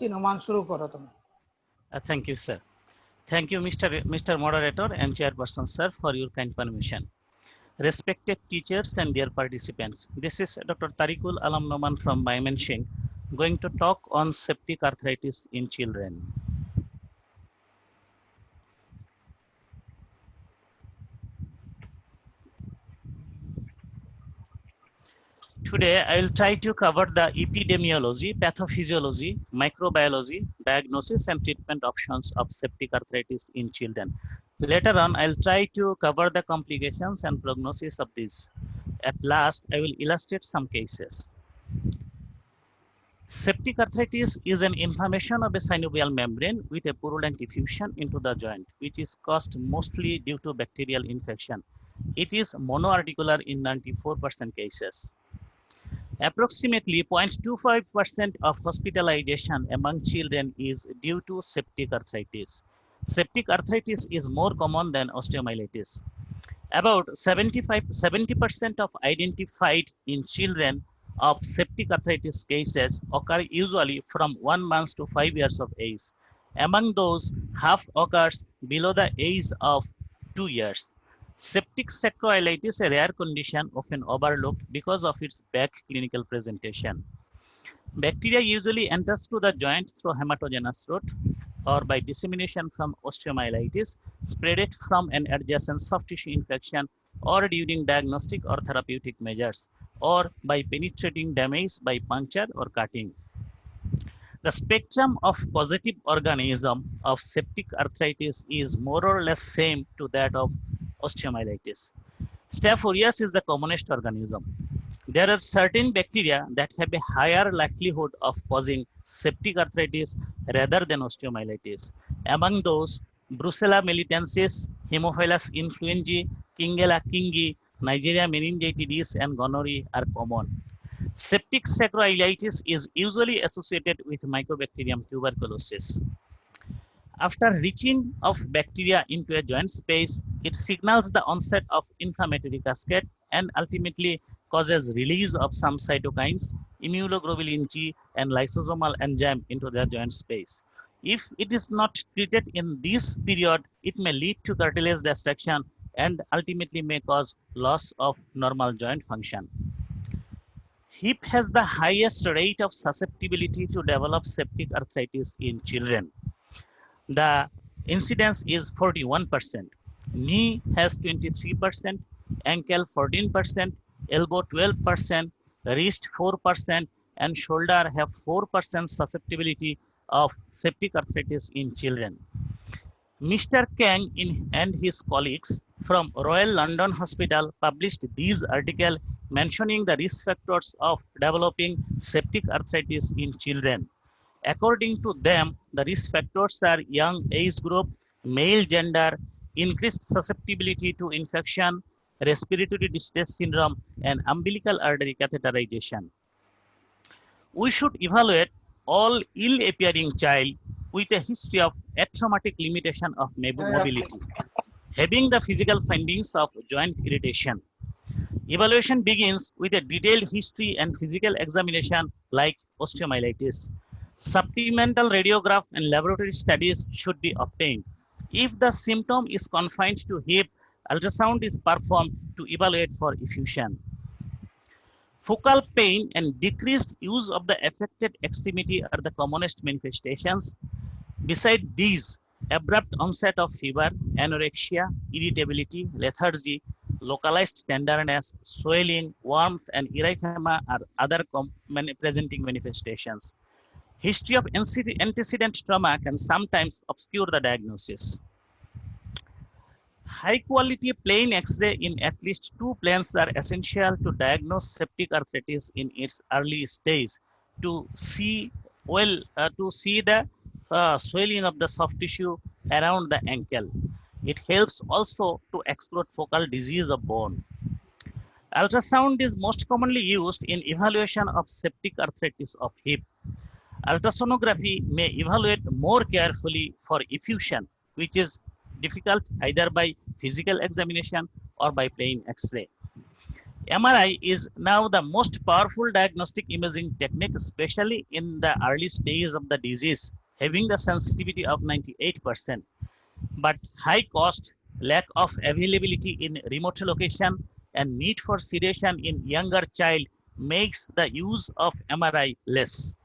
জি নোমান, শুরু করো তুমি। Thank you, sir. Thank you, Mr. Moderator and Chairperson, sir, for your kind permission. Respected teachers and dear participants, this is Dr. Tariqul Alam Noman from Mymensingh, going to talk on septic arthritis in children. Today, I will try to cover the epidemiology, pathophysiology, microbiology, diagnosis, and treatment options of septic arthritis in children. Later on, I'll try to cover the complications and prognosis of this. At last, I will illustrate some cases. Septic arthritis is an inflammation of a synovial membrane with a purulent effusion into the joint, which is caused mostly due to bacterial infection. It is monoarticular in 94% cases. Approximately 0.25% of hospitalization among children is due to septic arthritis. Septic arthritis is more common than osteomyelitis. About 70% of identified in children of septic arthritis cases occur usually from 1 month to 5 years of age. Among those, half occurs below the age of 2 years. Septic sacroiliitis, a rare condition often overlooked because of its vague clinical presentation. Bacteria usually enters to the joint through hematogenous route or by dissemination from osteomyelitis, spread it from an adjacent soft tissue infection, or during diagnostic or therapeutic measures, or by penetrating damage by puncture or cutting. The spectrum of causative organism of septic arthritis is more or less same to that of osteomyelitis. Staph aureus is the commonest organism. There are certain bacteria that have a higher likelihood of causing septic arthritis rather than osteomyelitis. Among those, Brucella melitensis, Haemophilus influenzae, Kingella kingi, Neisseria meningitidis, and gonorrhea are common. Septic sacroiliitis is usually associated with Mycobacterium tuberculosis. After reaching of bacteria into a joint space, it signals the onset of inflammatory cascade and ultimately causes release of some cytokines, immunoglobulin G, and lysosomal enzyme into the joint space. If it is not treated in this period, it may lead to cartilage destruction and ultimately may cause loss of normal joint function. Hip has the highest rate of susceptibility to develop septic arthritis in children. The incidence is 41%. Knee has 23%, ankle 14%, elbow 12%, wrist 4%, and shoulder have 4% susceptibility of septic arthritis in children. Mr. Kang and his colleagues from Royal London Hospital published this article mentioning the risk factors of developing septic arthritis in children. According to them, the risk factors are young age group, male gender, increased susceptibility to infection, respiratory distress syndrome, and umbilical artery catheterization. We should evaluate all ill-appearing child with a history of atraumatic limitation of mobility, having the physical findings of joint irritation. Evaluation begins with a detailed history and physical examination like osteomyelitis. Supplemental radiograph and laboratory studies should be obtained. If the symptom is confined to hip, ultrasound is performed to evaluate for effusion. Focal pain and decreased use of the affected extremity are the commonest manifestations. Beside these, abrupt onset of fever, anorexia, irritability, lethargy, localized tenderness, swelling, warmth, and erythema are other presenting manifestations. History of antecedent trauma can sometimes obscure the diagnosis. High quality plain X-ray in at least 2 planes are essential to diagnose septic arthritis in its early stage to see the swelling of the soft tissue around the ankle. It helps also to explore focal disease of bone. Ultrasound is most commonly used in evaluation of septic arthritis of hip. Ultrasonography may evaluate more carefully for effusion, which is difficult either by physical examination or by plain X-ray. MRI is now the most powerful diagnostic imaging technique, especially in the early stage of the disease, having the sensitivity of 98%. But high cost, lack of availability in remote location, and need for sedation in younger child makes the use of MRI less.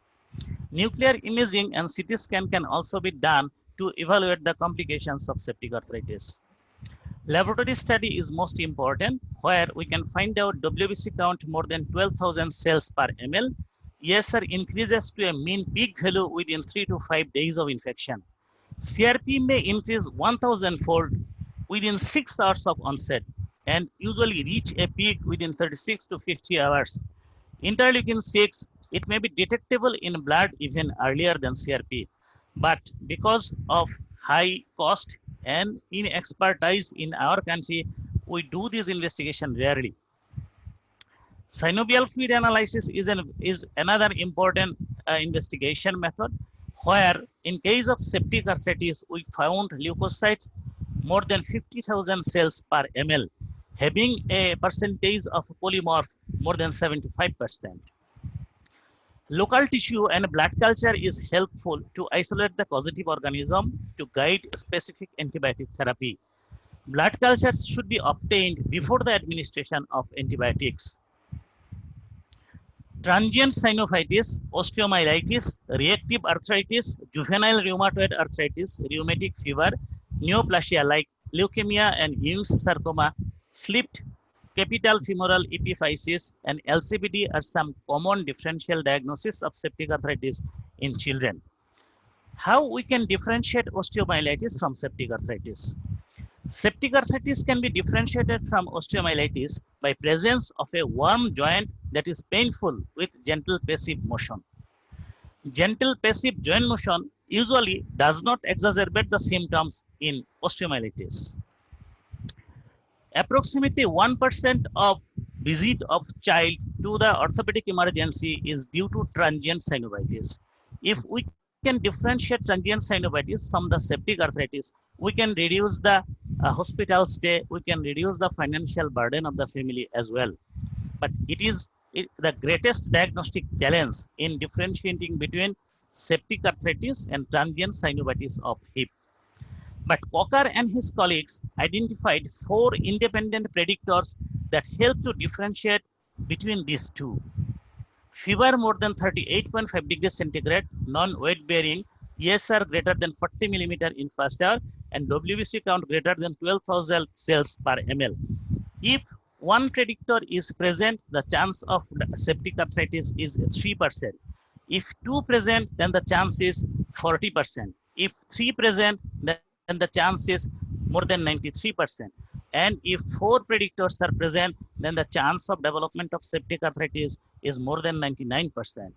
Nuclear imaging and CT scan can also be done to evaluate the complications of septic arthritis. Laboratory study is most important, where we can find out WBC count more than 12,000 cells per ml. ESR increases to a mean peak value within 3 to 5 days of infection. CRP may increase 1,000-fold within 6 hours of onset and usually reach a peak within 36 to 50 hours. Interleukin 6, it may be detectable in blood even earlier than CRP, but because of high cost and inexpertise in our country, we do this investigation rarely. Synovial fluid analysis is another important investigation method, where in case of septic arthritis, we found leukocytes more than 50,000 cells per ml, having a percentage of polymorph more than 75%. Local tissue and blood culture is helpful to isolate the causative organism to guide specific antibiotic therapy. Blood cultures should be obtained before the administration of antibiotics. Transient synovitis, osteomyelitis, reactive arthritis, juvenile rheumatoid arthritis, rheumatic fever, neoplasia like leukemia and Ewing's sarcoma, slipped capital femoral epiphysis, and LCPD are some common differential diagnoses of septic arthritis in children. How we can differentiate osteomyelitis from septic arthritis? Septic arthritis can be differentiated from osteomyelitis by presence of a warm joint that is painful with gentle passive motion. Gentle passive joint motion usually does not exacerbate the symptoms in osteomyelitis. Approximately 1% of visit of child to the orthopedic emergency is due to transient synovitis. If we can differentiate transient synovitis from the septic arthritis, we can reduce the hospital stay, we can reduce the financial burden of the family as well. But it is the greatest diagnostic challenge in differentiating between septic arthritis and transient synovitis of hip. But Cocker and his colleagues identified 4 independent predictors that help to differentiate between these two. Fever more than 38.5 degrees centigrade, non-weight bearing, ESR greater than 40 millimeter in first hour, and WBC count greater than 12,000 cells per ml. If one predictor is present, the chance of septic arthritis is 3%. If 2 present, then the chance is 40%. If 3 present, then the chance is more than 93%. And if 4 predictors are present, then the chance of development of septic arthritis is more than 99%.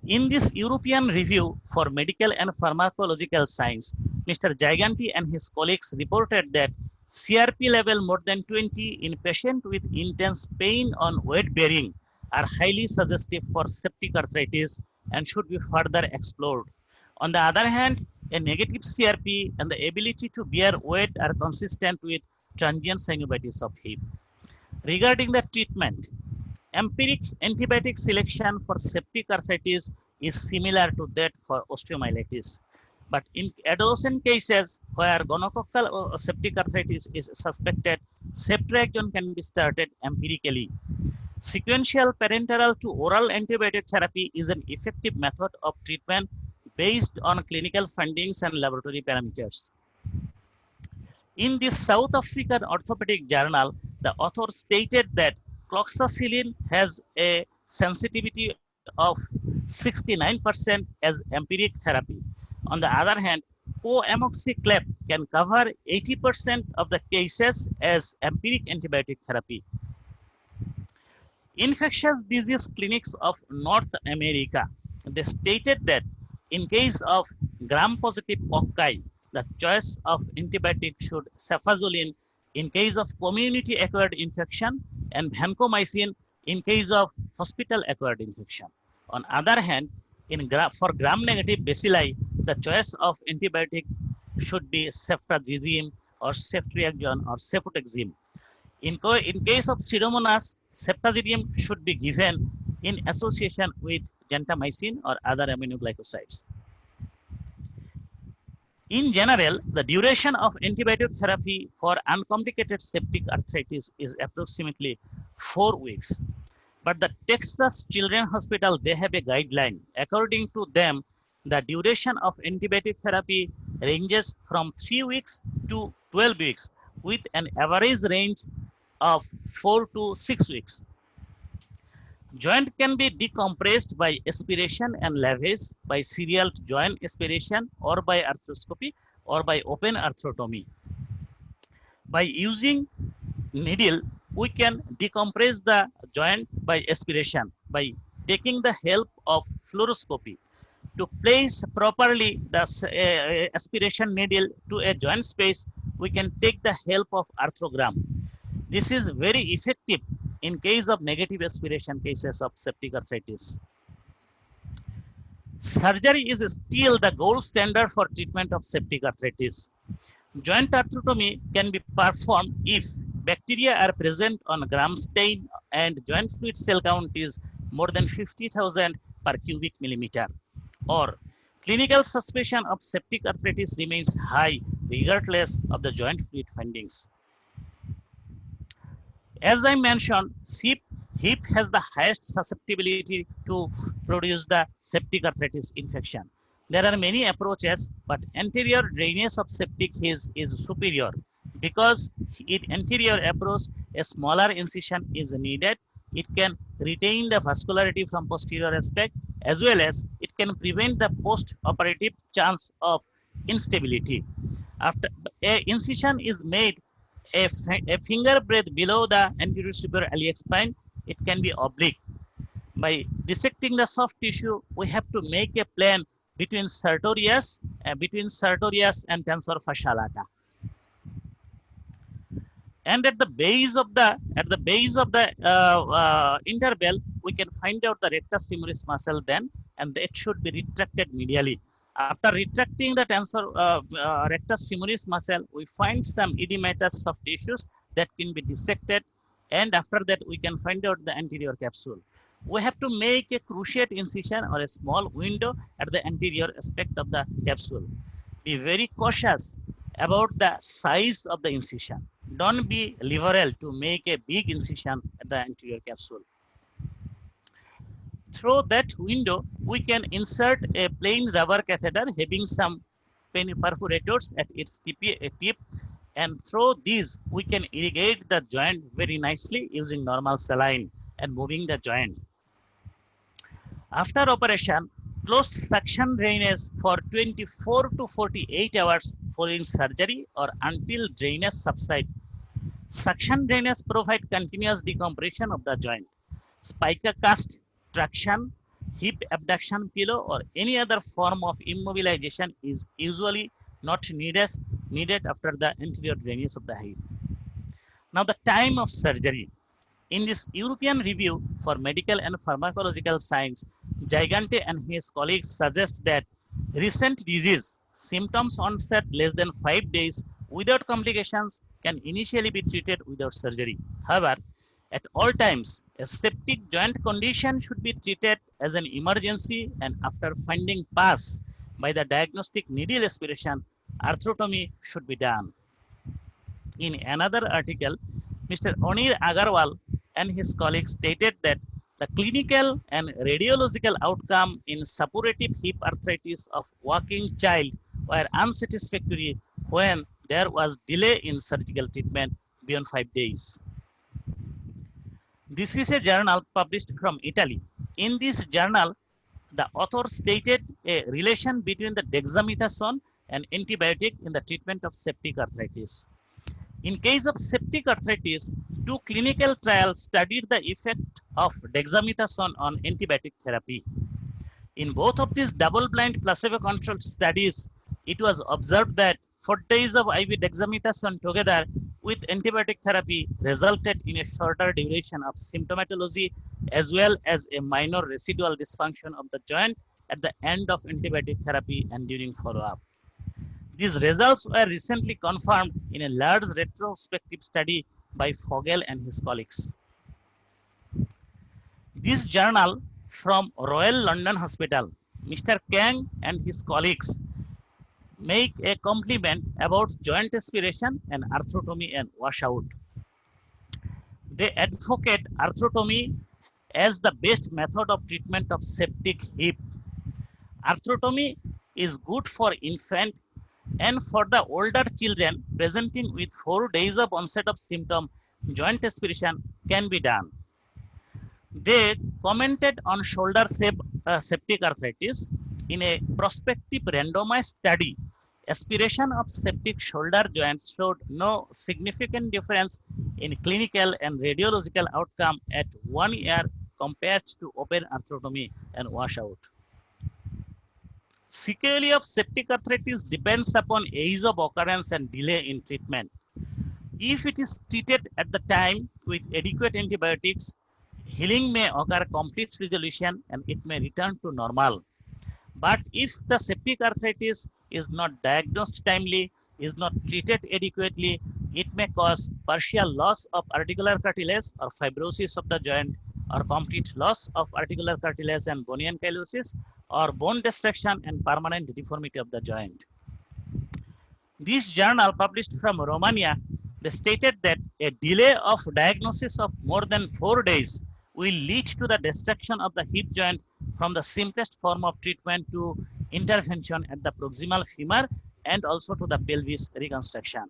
In this European review for medical and pharmacological science, Mr. Giganti and his colleagues reported that CRP level more than 20 in patient with intense pain on weight bearing are highly suggestive for septic arthritis and should be further explored. On the other hand, a negative CRP and the ability to bear weight are consistent with transient synovitis of hip. Regarding the treatment, empiric antibiotic selection for septic arthritis is similar to that for osteomyelitis. But in adolescent cases where gonococcal septic arthritis is suspected, ceftriaxone can be started empirically. Sequential parenteral to oral antibiotic therapy is an effective method of treatment based on clinical findings and laboratory parameters. In this South African orthopedic journal, the author stated that cloxacillin has a sensitivity of 69% as empiric therapy. On the other hand, co-amoxiclav can cover 80% of the cases as empiric antibiotic therapy. Infectious disease clinics of North America, they stated that in case of gram-positive cocci, the choice of antibiotic should cefazolin in case of community-acquired infection and vancomycin in case of hospital-acquired infection. On other hand, for gram-negative bacilli, the choice of antibiotic should be ceftriaxone or ceftriaxone or cefotaxime. In case of Pseudomonas, ceftazidime should be given in association with gentamicin or other aminoglycosides. In general, the duration of antibiotic therapy for uncomplicated septic arthritis is approximately 4 weeks. But the Texas Children's Hospital, they have a guideline. According to them, the duration of antibiotic therapy ranges from 3 weeks to 12 weeks with an average range of 4 to 6 weeks. Joint can be decompressed by aspiration and lavage, by serial joint aspiration, or by arthroscopy, or by open arthrotomy. By using needle, we can decompress the joint by aspiration, by taking the help of fluoroscopy. To place properly the aspiration needle to a joint space, we can take the help of arthrogram. This is very effective in case of negative aspiration cases of septic arthritis. Surgery is still the gold standard for treatment of septic arthritis. Joint arthrotomy can be performed if bacteria are present on gram stain and joint fluid cell count is more than 50,000 per cubic millimeter, or clinical suspicion of septic arthritis remains high regardless of the joint fluid findings. As I mentioned, hip has the highest susceptibility to produce the septic arthritis infection. There are many approaches, but anterior drainage of septic is superior. Because in anterior approach, a smaller incision is needed. It can retain the vascularity from posterior aspect, as well as it can prevent the post-operative chance of instability. After a incision is made a finger breadth below the anterior superior iliac spine, it can be oblique. By dissecting the soft tissue, we have to make a plane between sartorius and tensor fascia lata. And at the base of the interval, we can find out the rectus femoris muscle then, and it should be retracted medially. After retracting the rectus femoris muscle, we find some edematous soft tissues that can be dissected, and after that we can find out the anterior capsule. We have to make a cruciate incision or a small window at the anterior aspect of the capsule. Be very cautious about the size of the incision. Don't be liberal to make a big incision at the anterior capsule. Through that window, we can insert a plain rubber catheter having some perforators at its tip, and through these, we can irrigate the joint very nicely using normal saline and moving the joint. After operation, closed suction drainage for 24 to 48 hours following surgery or until drainage subsides. Suction drainage provides continuous decompression of the joint. Spica cast, traction, hip abduction pillow, or any other form of immobilization is usually not needed after the anterior drainage of the hip. Now the time of surgery. In this European Review for Medical and Pharmacological Science, Gigante and his colleagues suggest that recent disease, symptoms onset less than 5 days without complications, can initially be treated without surgery. However, at all times, a septic joint condition should be treated as an emergency, and after finding pass by the diagnostic needle aspiration, arthrotomy should be done. In another article, Mr. Onir Agarwal and his colleagues stated that the clinical and radiological outcome in suppurative hip arthritis of walking child were unsatisfactory when there was delay in surgical treatment beyond 5 days. This is a journal published from Italy. In this journal, the author stated a relation between the dexamethasone and antibiotic in the treatment of septic arthritis. In case of septic arthritis, 2 clinical trials studied the effect of dexamethasone on antibiotic therapy. In both of these double-blind placebo-controlled studies, it was observed that 4 days of IV dexamethasone together with antibiotic therapy resulted in a shorter duration of symptomatology as well as a minor residual dysfunction of the joint at the end of antibiotic therapy and during follow-up. These results were recently confirmed in a large retrospective study by Fogel and his colleagues. This journal from Royal London Hospital, Mr. Kang and his colleagues make a compliment about joint aspiration and arthrotomy and washout. They advocate arthrotomy as the best method of treatment of septic hip. Arthrotomy is good for infant and for the older children presenting with 4 days of onset of symptom, joint aspiration can be done. They commented on shoulder septic arthritis in a prospective randomized study. Aspiration of septic shoulder joints showed no significant difference in clinical and radiological outcome at 1 year compared to open arthrotomy and washout. Sequelae of septic arthritis depends upon age of occurrence and delay in treatment. If it is treated at the time with adequate antibiotics, healing may occur complete resolution and it may return to normal. But if the septic arthritis is not diagnosed timely, is not treated adequately, it may cause partial loss of articular cartilage or fibrosis of the joint, or complete loss of articular cartilage and bony ankylosis, or bone destruction and permanent deformity of the joint. This journal published from Romania, they stated that a delay of diagnosis of more than 4 days will lead to the destruction of the hip joint from the simplest form of treatment to intervention at the proximal femur and also to the pelvis reconstruction.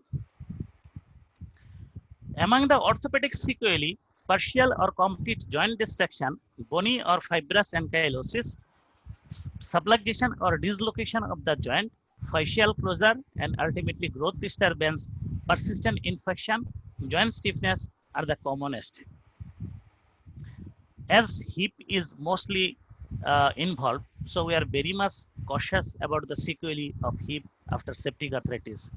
Among the orthopedic sequelae, partial or complete joint destruction, bony or fibrous ankylosis, subluxation or dislocation of the joint, fascial closure, and ultimately growth disturbance, persistent infection, joint stiffness are the commonest. As hip is mostly involved, so we are very much cautious about the sequelae of hip after septic arthritis.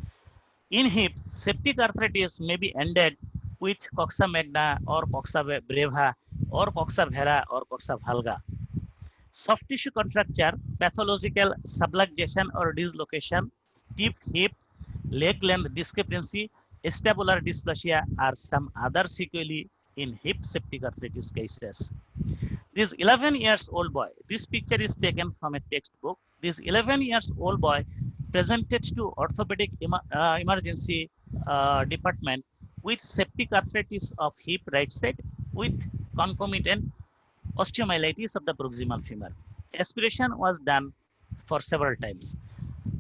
In hip, septic arthritis may be ended with coxa magna or coxa breva or coxa vera or coxa valga. Soft tissue contracture, pathological subluxation or dislocation, stiff hip, leg length discrepancy, acetabular dysplasia are some other sequelae in hip septic arthritis cases. This 11 years old boy, this picture is taken from a textbook. This 11 years old boy presented to orthopedic emergency department with septic arthritis of hip right side with concomitant osteomyelitis of the proximal femur. Aspiration was done for several times.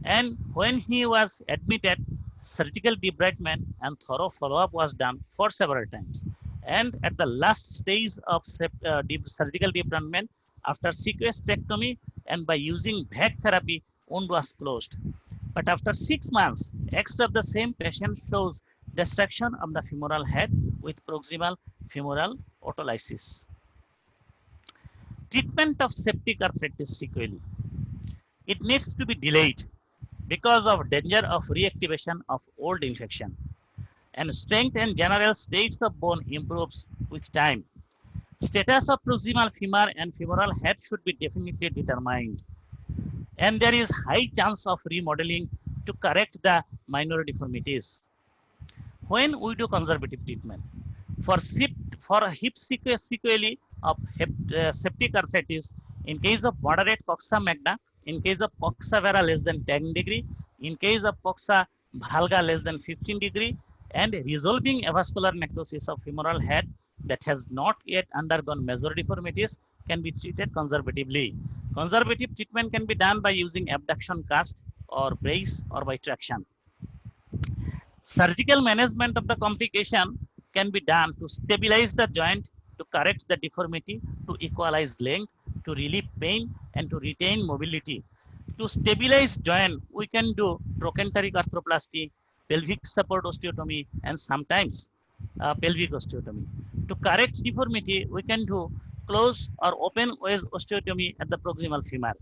And when he was admitted, surgical debridement and thorough follow-up was done for several times. And at the last stage of surgical debridement, after sequestectomy and by using VAC therapy, wound was closed. But after 6 months, X-ray of the same patient shows destruction of the femoral head with proximal femoral otolysis. Treatment of septic arthritis sequelae. It needs to be delayed because of danger of reactivation of old infection. And strength and general states of bone improves with time. Status of proximal femur and femoral head should be definitely determined. And there is high chance of remodeling to correct the minor deformities. When we do conservative treatment, for hip sequelae of septic arthritis, in case of moderate coxa magna, in case of coxa vera less than 10 degree, in case of coxa valga less than 15 degree, and resolving avascular necrosis of femoral head that has not yet undergone major deformities can be treated conservatively. Conservative treatment can be done by using abduction cast or brace or by traction. Surgical management of the complication can be done to stabilize the joint, to correct the deformity, to equalize length, to relieve pain, and to retain mobility. To stabilize joint, we can do trochanteric arthroplasty, pelvic support osteotomy, and sometimes pelvic osteotomy. To correct deformity, we can do close or open wedge osteotomy at the proximal femur.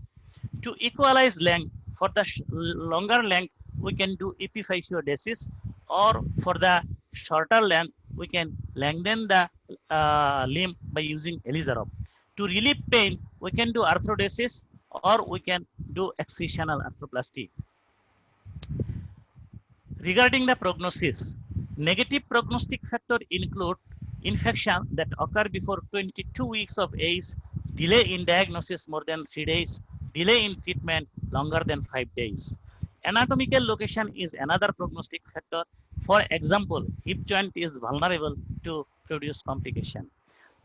To equalize length, for the longer length, we can do epiphysiodesis, or for the shorter length, we can lengthen the limb by using Elizarov. To relieve pain, we can do arthrodesis or we can do excisional arthroplasty. Regarding the prognosis, Negative prognostic factor include infection that occur before 22 weeks of age, delay in diagnosis more than 3 days, delay in treatment longer than 5 days. Anatomical location is another prognostic factor. For example, hip joint is vulnerable to produce complication.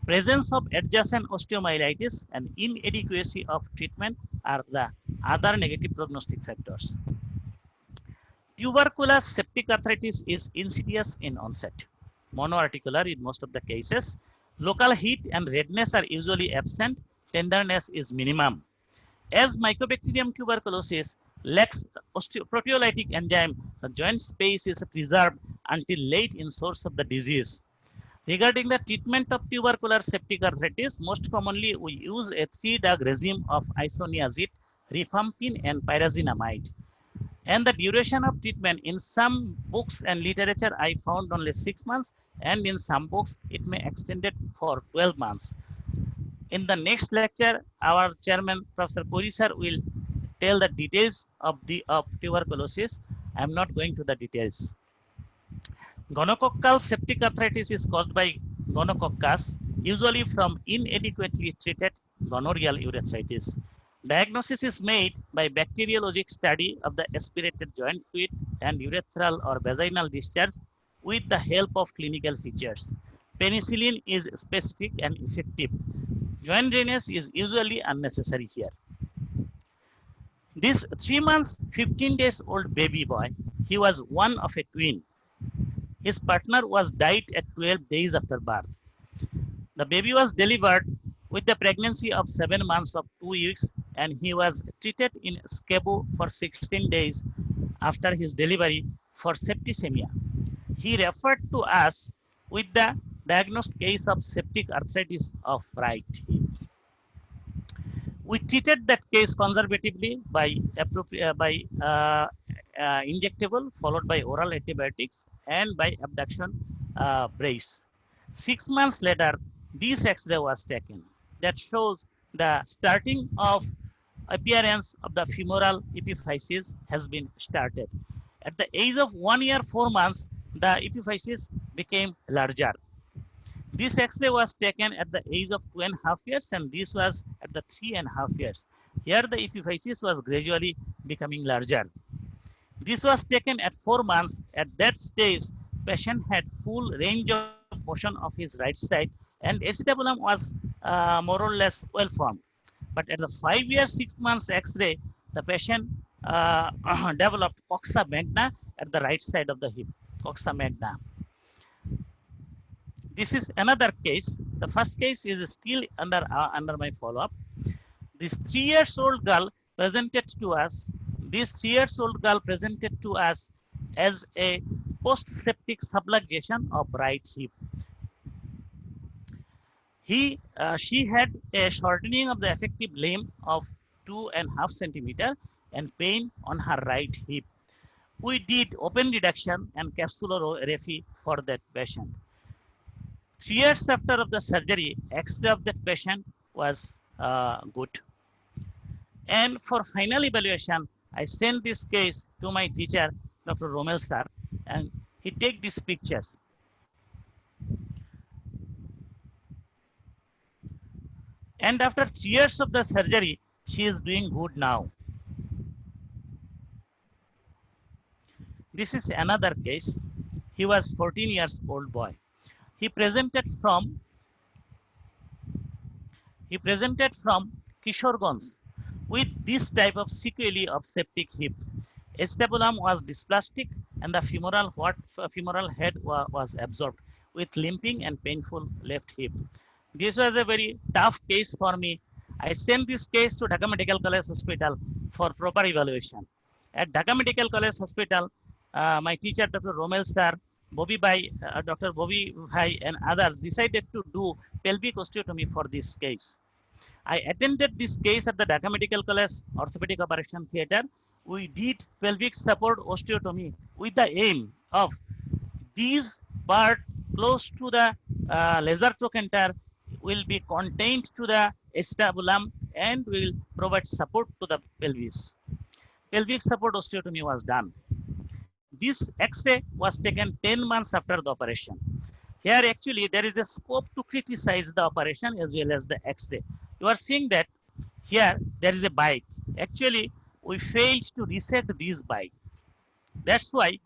Presence of adjacent osteomyelitis and inadequacy of treatment are the other negative prognostic factors. Tubercular septic arthritis is insidious in onset, monoarticular in most of the cases. Local heat and redness are usually absent, tenderness is minimum. As Mycobacterium tuberculosis lacks proteolytic enzyme, the joint space is preserved until late in source of the disease. Regarding the treatment of tubercular septic arthritis, most commonly we use a 3-drug regime of isoniazid, rifampin, and pyrazinamide. And the duration of treatment in some books and literature I found only 6 months, and in some books it may extend it for 12 months. In the next lecture, our chairman, Professor Puri sir, will tell the details of tuberculosis. I am not going to the details. Gonococcal septic arthritis is caused by gonococcus, usually from inadequately treated gonorrheal urethritis. Diagnosis is made by bacteriologic study of the aspirated joint fluid and urethral or vaginal discharge with the help of clinical features. Penicillin is specific and effective. Joint drainage is usually unnecessary here. This 3 months, 15 days old baby boy, he was one of a twin. His partner was died at 12 days after birth. The baby was delivered with the pregnancy of 7 months of 2 weeks, and he was treated in SCABU for 16 days after his delivery for septicemia. He referred to us with the diagnosed case of septic arthritis of right hip. We treated that case conservatively by injectable followed by oral antibiotics and by abduction brace. 6 months later, this X-ray was taken that shows the starting of appearance of the femoral epiphysis has been started. At the age of 1 year, 4 months, the epiphysis became larger. This X-ray was taken at the age of 2.5 years, and this was at the 3.5 years. Here the epiphysis was gradually becoming larger. This was taken at 4 months. At that stage, patient had full range of motion of his right side, and acetabulum was more or less well formed. But at the 5 years, 6 months X-ray, the patient developed coxa magna at the right side of the hip, coxa magna. This is another case. The first case is still under my follow-up. This 3-year-old girl presented to us. This 3-year-old girl presented to us as a post-septic subluxation of right hip. She had a shortening of the effective limb of 2.5 centimeter and pain on her right hip. We did open reduction and capsulorrhaphy for that patient. 3 years after of the surgery, X-ray of that patient was good. And for final evaluation, I sent this case to my teacher, Dr. Romel sir, and he take these pictures. And after 3 years of the surgery, she is doing good now. This is another case. He was 14 years old boy. He presented from Kishorganj with this type of sequelae of septic hip. Acetabulum was dysplastic and the femoral head was absorbed with limping and painful left hip. This was a very tough case for me. I sent this case to Dhaka Medical College Hospital for proper evaluation. At Dhaka Medical College Hospital, my teacher, Dr. Romel sir, Dr. Bobby Bhai and others decided to do pelvic osteotomy for this case. I attended this case at the Dhaka Medical College Orthopedic Operation Theatre. We did pelvic support osteotomy with the aim of these part close to the laser trochanter will be contained to the acetabulum and will provide support to the pelvis. Pelvic support osteotomy was done. this X-ray was taken 10 months after the operation. Here actually there is a scope to criticize the operation as well as the X-ray. You are seeing that here there is a bite. Actually, we failed to reset this bite. That's why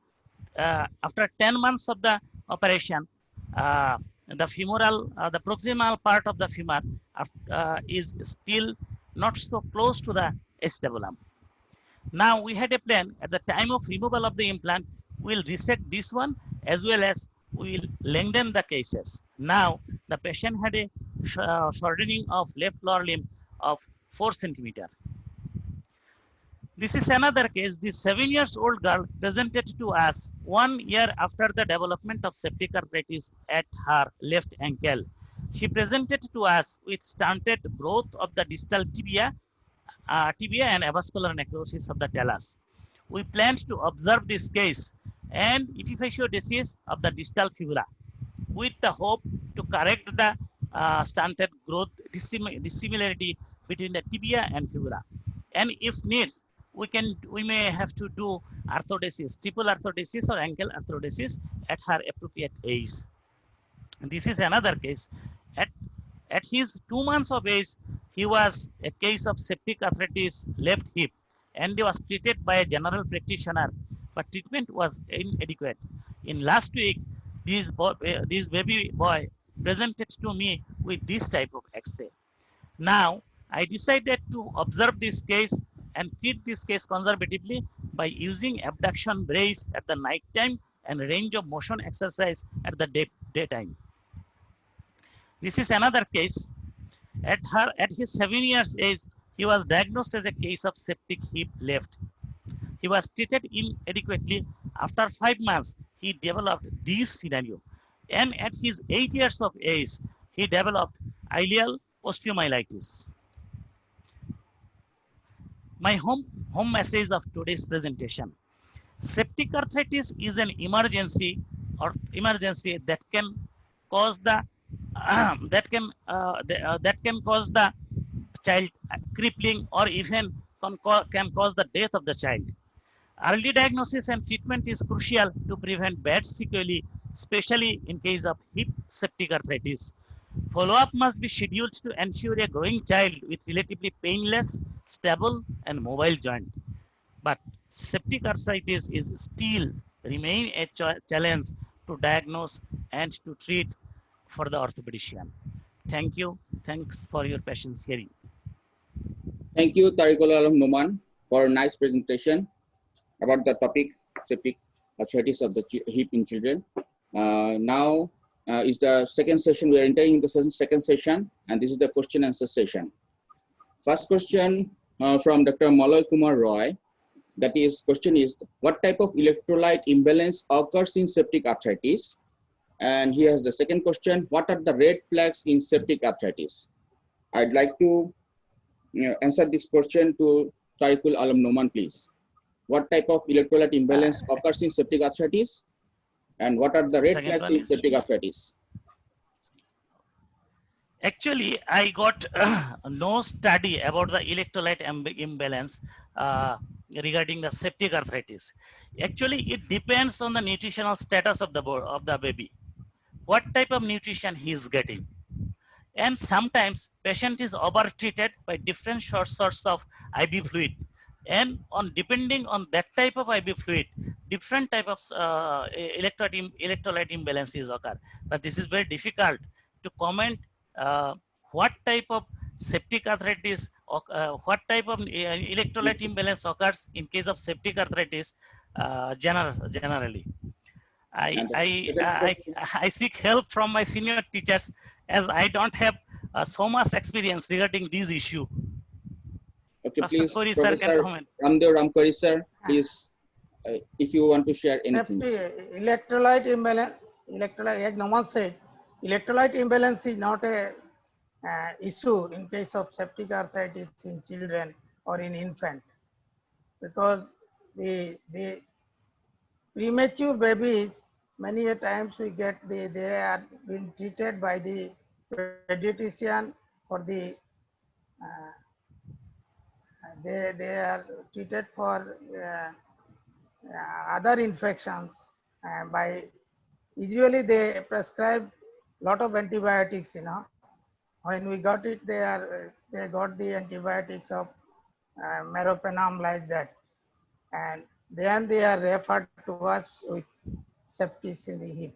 after 10 months of the operation, the femoral, the proximal part of the femur is still not so close to the acetabulum. Now we had a plan at the time of removal of the implant, we'll reset this one as well as we'll lengthen the cases. Now the patient had a shortening of left lower limb of 4 centimeter. This is another case. This 7 years old girl presented to us 1 year after the development of septic arthritis at her left ankle. She presented to us with stunted growth of the distal tibia and avascular necrosis of the talus. We planned to observe this case and epiphyseal disease of the distal fibula with the hope to correct the stunted growth dissimilarity between the tibia and fibula. And if needs, we may have to do arthrodesis, triple arthrodesis or ankle arthrodesis at her appropriate age. And this is another case. At at his 2 months of age, he was a case of septic arthritis left hip and he was treated by a general practitioner, but treatment was inadequate. In last week, this baby boy presented to me with this type of X-ray. Now, I decided to observe this case and treat this case conservatively by using abduction brace at the night time and range of motion exercise at the daytime. This is another case. At his 7 years age, he was diagnosed as a case of septic hip left. He was treated inadequately. After 5 months, he developed this scenario. And at his 8 years of age, he developed ileal osteomyelitis. My home message of today's presentation. Septic arthritis is an emergency that can cause the that can cause the child crippling or even can cause the death of the child. Early diagnosis and treatment is crucial to prevent bad sequelae, especially in case of hip septic arthritis. Follow-up must be scheduled to ensure a growing child with relatively painless, stable, and mobile joint. But septic arthritis is still remain a challenge to diagnose and to treat for the orthopedician. Thank you. Thanks for your patience hearing. Thank you, Tariqul Noman, for a nice presentation about the topic septic arthritis of the hip in children. Now is the second session. We are entering into the second session, and this is the question answer session. First question from Dr. Malay Kumar Roy. That is, question is, what type of electrolyte imbalance occurs in septic arthritis? And he has the second question, what are the red flags in septic arthritis? I'd like to answer this question to Tariqul Noman, please. What type of electrolyte imbalance occurs in septic arthritis? And what are the red flags in septic arthritis? Actually, I got no study about the electrolyte imbalance regarding the septic arthritis. Actually, it depends on the nutritional status of the baby. What type of nutrition he is getting. And sometimes patient is over-treated by different sources of IV fluid. And depending on that type of IV fluid, different type of electrolyte imbalances occur. But this is very difficult to comment what type of septic arthritis, what type of electrolyte imbalance occurs in case of septic arthritis generally. I seek help from my senior teachers as I don't have so much experience regarding this issue. Okay, please, Sorry, sir, can comment. Ramdev Ramkari, sir, please, if you want to share anything. Electrolyte imbalance, as Noman said, electrolyte imbalance is not a issue in case of septic arthritis in children or in infant, because the premature babies, many a times we get they are being treated by the pediatrician for the they are treated for other infections by usually they prescribe lot of antibiotics, when we got it they got the antibiotics of meropenem like that, and then they are referred to us with sepsis in the hip.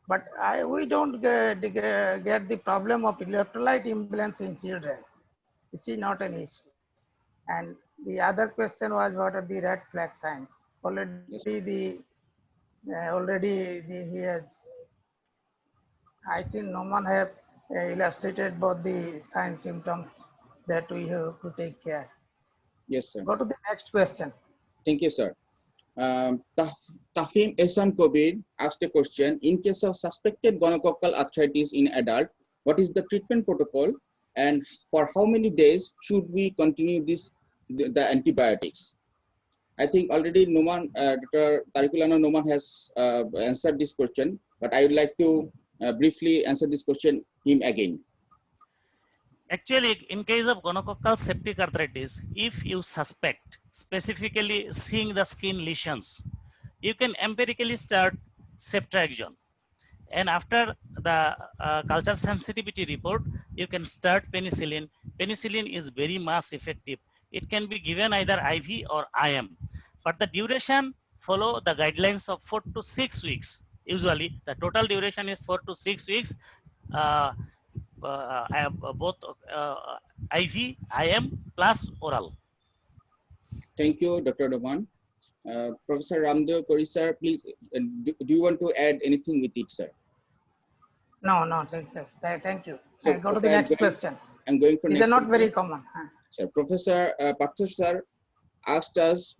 But we don't get the problem of electrolyte imbalance in children. This is not an issue. And the other question was, what are the red flag signs? Yes. He has, I think Noman have illustrated both the sign symptoms that we have to take care. Yes, sir. Go to the next question. Thank you, sir. Tafim Ehsan Kobir asked a question: in case of suspected gonococcal arthritis in adult, what is the treatment protocol, and for how many days should we continue the antibiotics? I think already Noman, Dr. Tariqul Noman has answered this question, but I would like to briefly answer this question him again. Actually, in case of gonococcal septic arthritis, if you suspect, specifically seeing the skin lesions, you can empirically start ceftriaxone. And after the culture sensitivity report, you can start penicillin. Penicillin is very much effective. It can be given either IV or IM. But the duration follow the guidelines of 4 to 6 weeks. Usually, the total duration is 4 to 6 weeks. I have both IV, IM plus oral. Thank you, Dr. Noman. Professor Ramdev Kori, sir, please, do you want to add anything with it, sir? No, thank you. So, Go to the next question. I'm going for These next are not question. very common. Sir, Professor Partho sir asked us,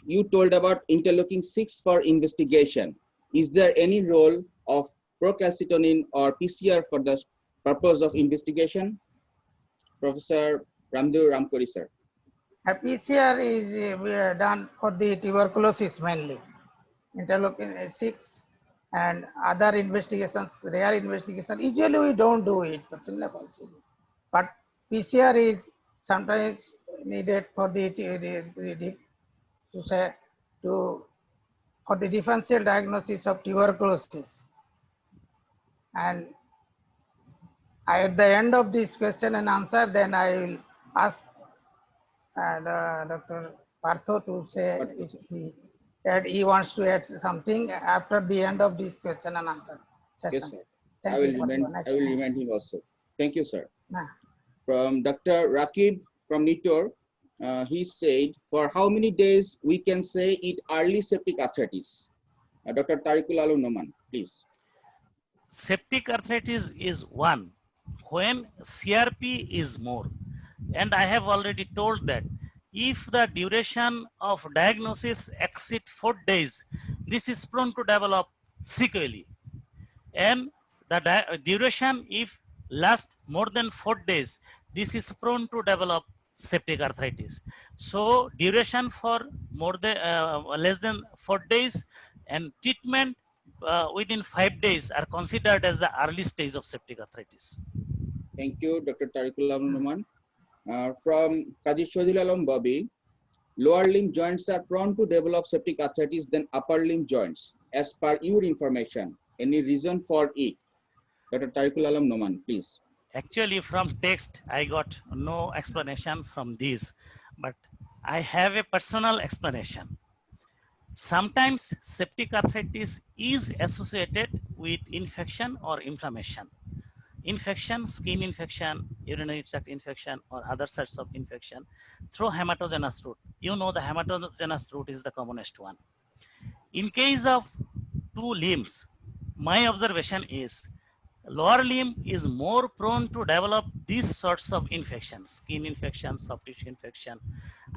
you told about interleukin 6 for investigation. Is there any role of procalcitonin or PCR for the purpose of investigation? Professor Ramdev Ramkori, sir. PCR is done for the tuberculosis mainly. Interleukin 6 and other investigations, rare investigations. Usually we don't do it, but PCR is sometimes needed for for the differential diagnosis of tuberculosis. And at the end of this question and answer, then I will ask Dr. Partho to say if he wants to add something after the end of this question and answer session. Yes, sir. I will remind him also. Thank you, sir. Nah. From Dr. Rakib from Nitor, he said, for how many days we can say it early septic arthritis? Dr. Tariqul Noman, please. Septic arthritis is one when CRP is more. And I have already told that if the duration of diagnosis exceeds 4 days, this is prone to develop sequelae. And the duration if lasts more than 4 days, this is prone to develop septic arthritis. So duration for more than less than 4 days and treatment within 5 days are considered as the early stage of septic arthritis. Thank you, Dr. Tariqul Noman. From Kaji Shodhil Alam Bobby, lower limb joints are prone to develop septic arthritis than upper limb joints. As per your information, any reason for it? Dr. Tariqul Alam Noman, please. Actually, from text, I got no explanation from this, but I have a personal explanation. Sometimes septic arthritis is associated with infection or inflammation. Infection, skin infection, urinary tract infection, or other sorts of infection through hematogenous route. You know the hematogenous route is the commonest one. In case of two limbs, my observation is lower limb is more prone to develop these sorts of infections, skin infection, soft tissue infection.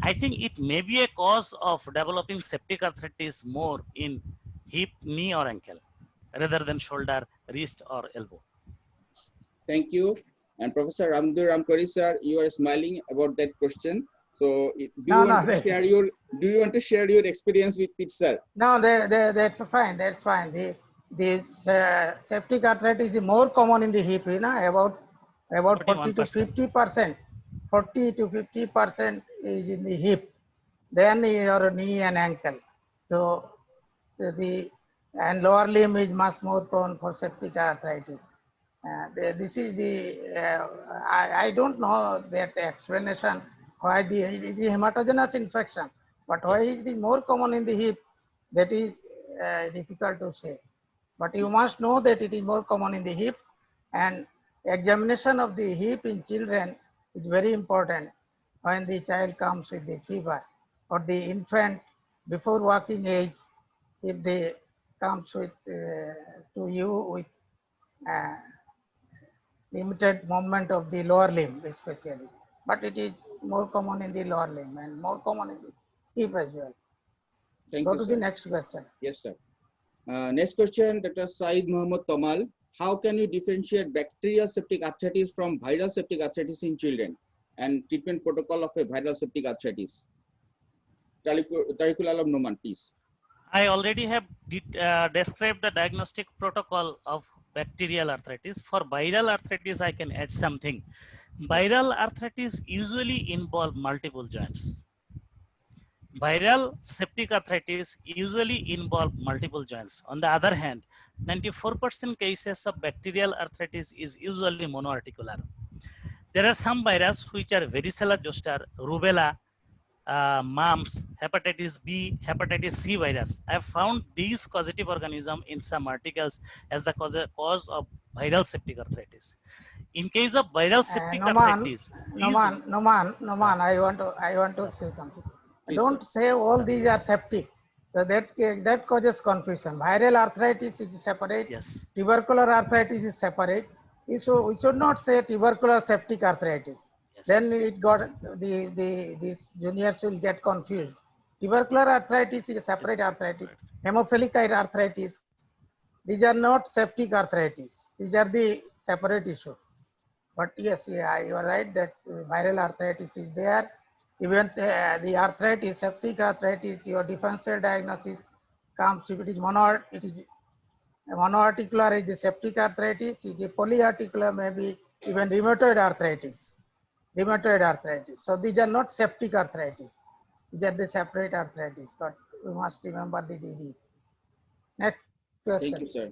I think it may be a cause of developing septic arthritis more in hip, knee, or ankle rather than shoulder, wrist, or elbow. Thank you. And Professor Ramdev Ramkori, sir, you are smiling about that question. So, do you want to share your experience with it, sir? No, that's fine. That's fine. The septic arthritis is more common in the hip. About 40 to 50%. 40 to 50% is in the hip. then your knee and ankle. So and lower limb is much more prone for septic arthritis. This is I don't know that explanation why it is a hematogenous infection, but why Yes. it is more common in the hip, that is difficult to say. But you must know that it is more common in the hip, and examination of the hip in children is very important when the child comes with the fever, or the infant before walking age, if they comes with to you with uh, limited movement of the lower limb especially, but it is more common in the lower limb and more common in the hip as well. Thank Go you, to the sir. next question. Yes, sir. Next question, Dr. Said Mohammed Tomal. How can you differentiate bacterial septic arthritis from viral septic arthritis in children, and treatment protocol of a viral septic arthritis? Tariqul Alam Noman, please. I already have described the diagnostic protocol of bacterial arthritis. For viral arthritis, I can add something. Viral arthritis usually involve multiple joints. Viral septic arthritis usually involve multiple joints. On the other hand, 94% cases of bacterial arthritis is usually monoarticular. There are some viruses which are varicella zoster, rubella, mumps, hepatitis B, hepatitis C virus. I have found these causative organisms in some articles as the cause of viral septic arthritis. In case of viral septic Noman, arthritis, these Noman, Noman, sir, Noman, I want to sir, say something. Please, sir. Don't say all these are septic. So that causes confusion. Viral arthritis is separate. yes, Tubercular arthritis is separate. We should not say tubercular septic arthritis. Then yes, it got these juniors will get confused. Tubercular arthritis is a yes, separate sir. arthritis. Right. Hemophilic arthritis. These are not septic arthritis. These are the separate issue. But yes, yeah, you are right that viral arthritis is there. Even the arthritis, septic arthritis, your differential diagnosis comes if it is monoarticular is the septic arthritis, if the polyarticular maybe even rheumatoid arthritis. Rheumatoid arthritis. So these are not septic arthritis. These are the separate arthritis. But we must remember the DD. Next question. Thank you, sir.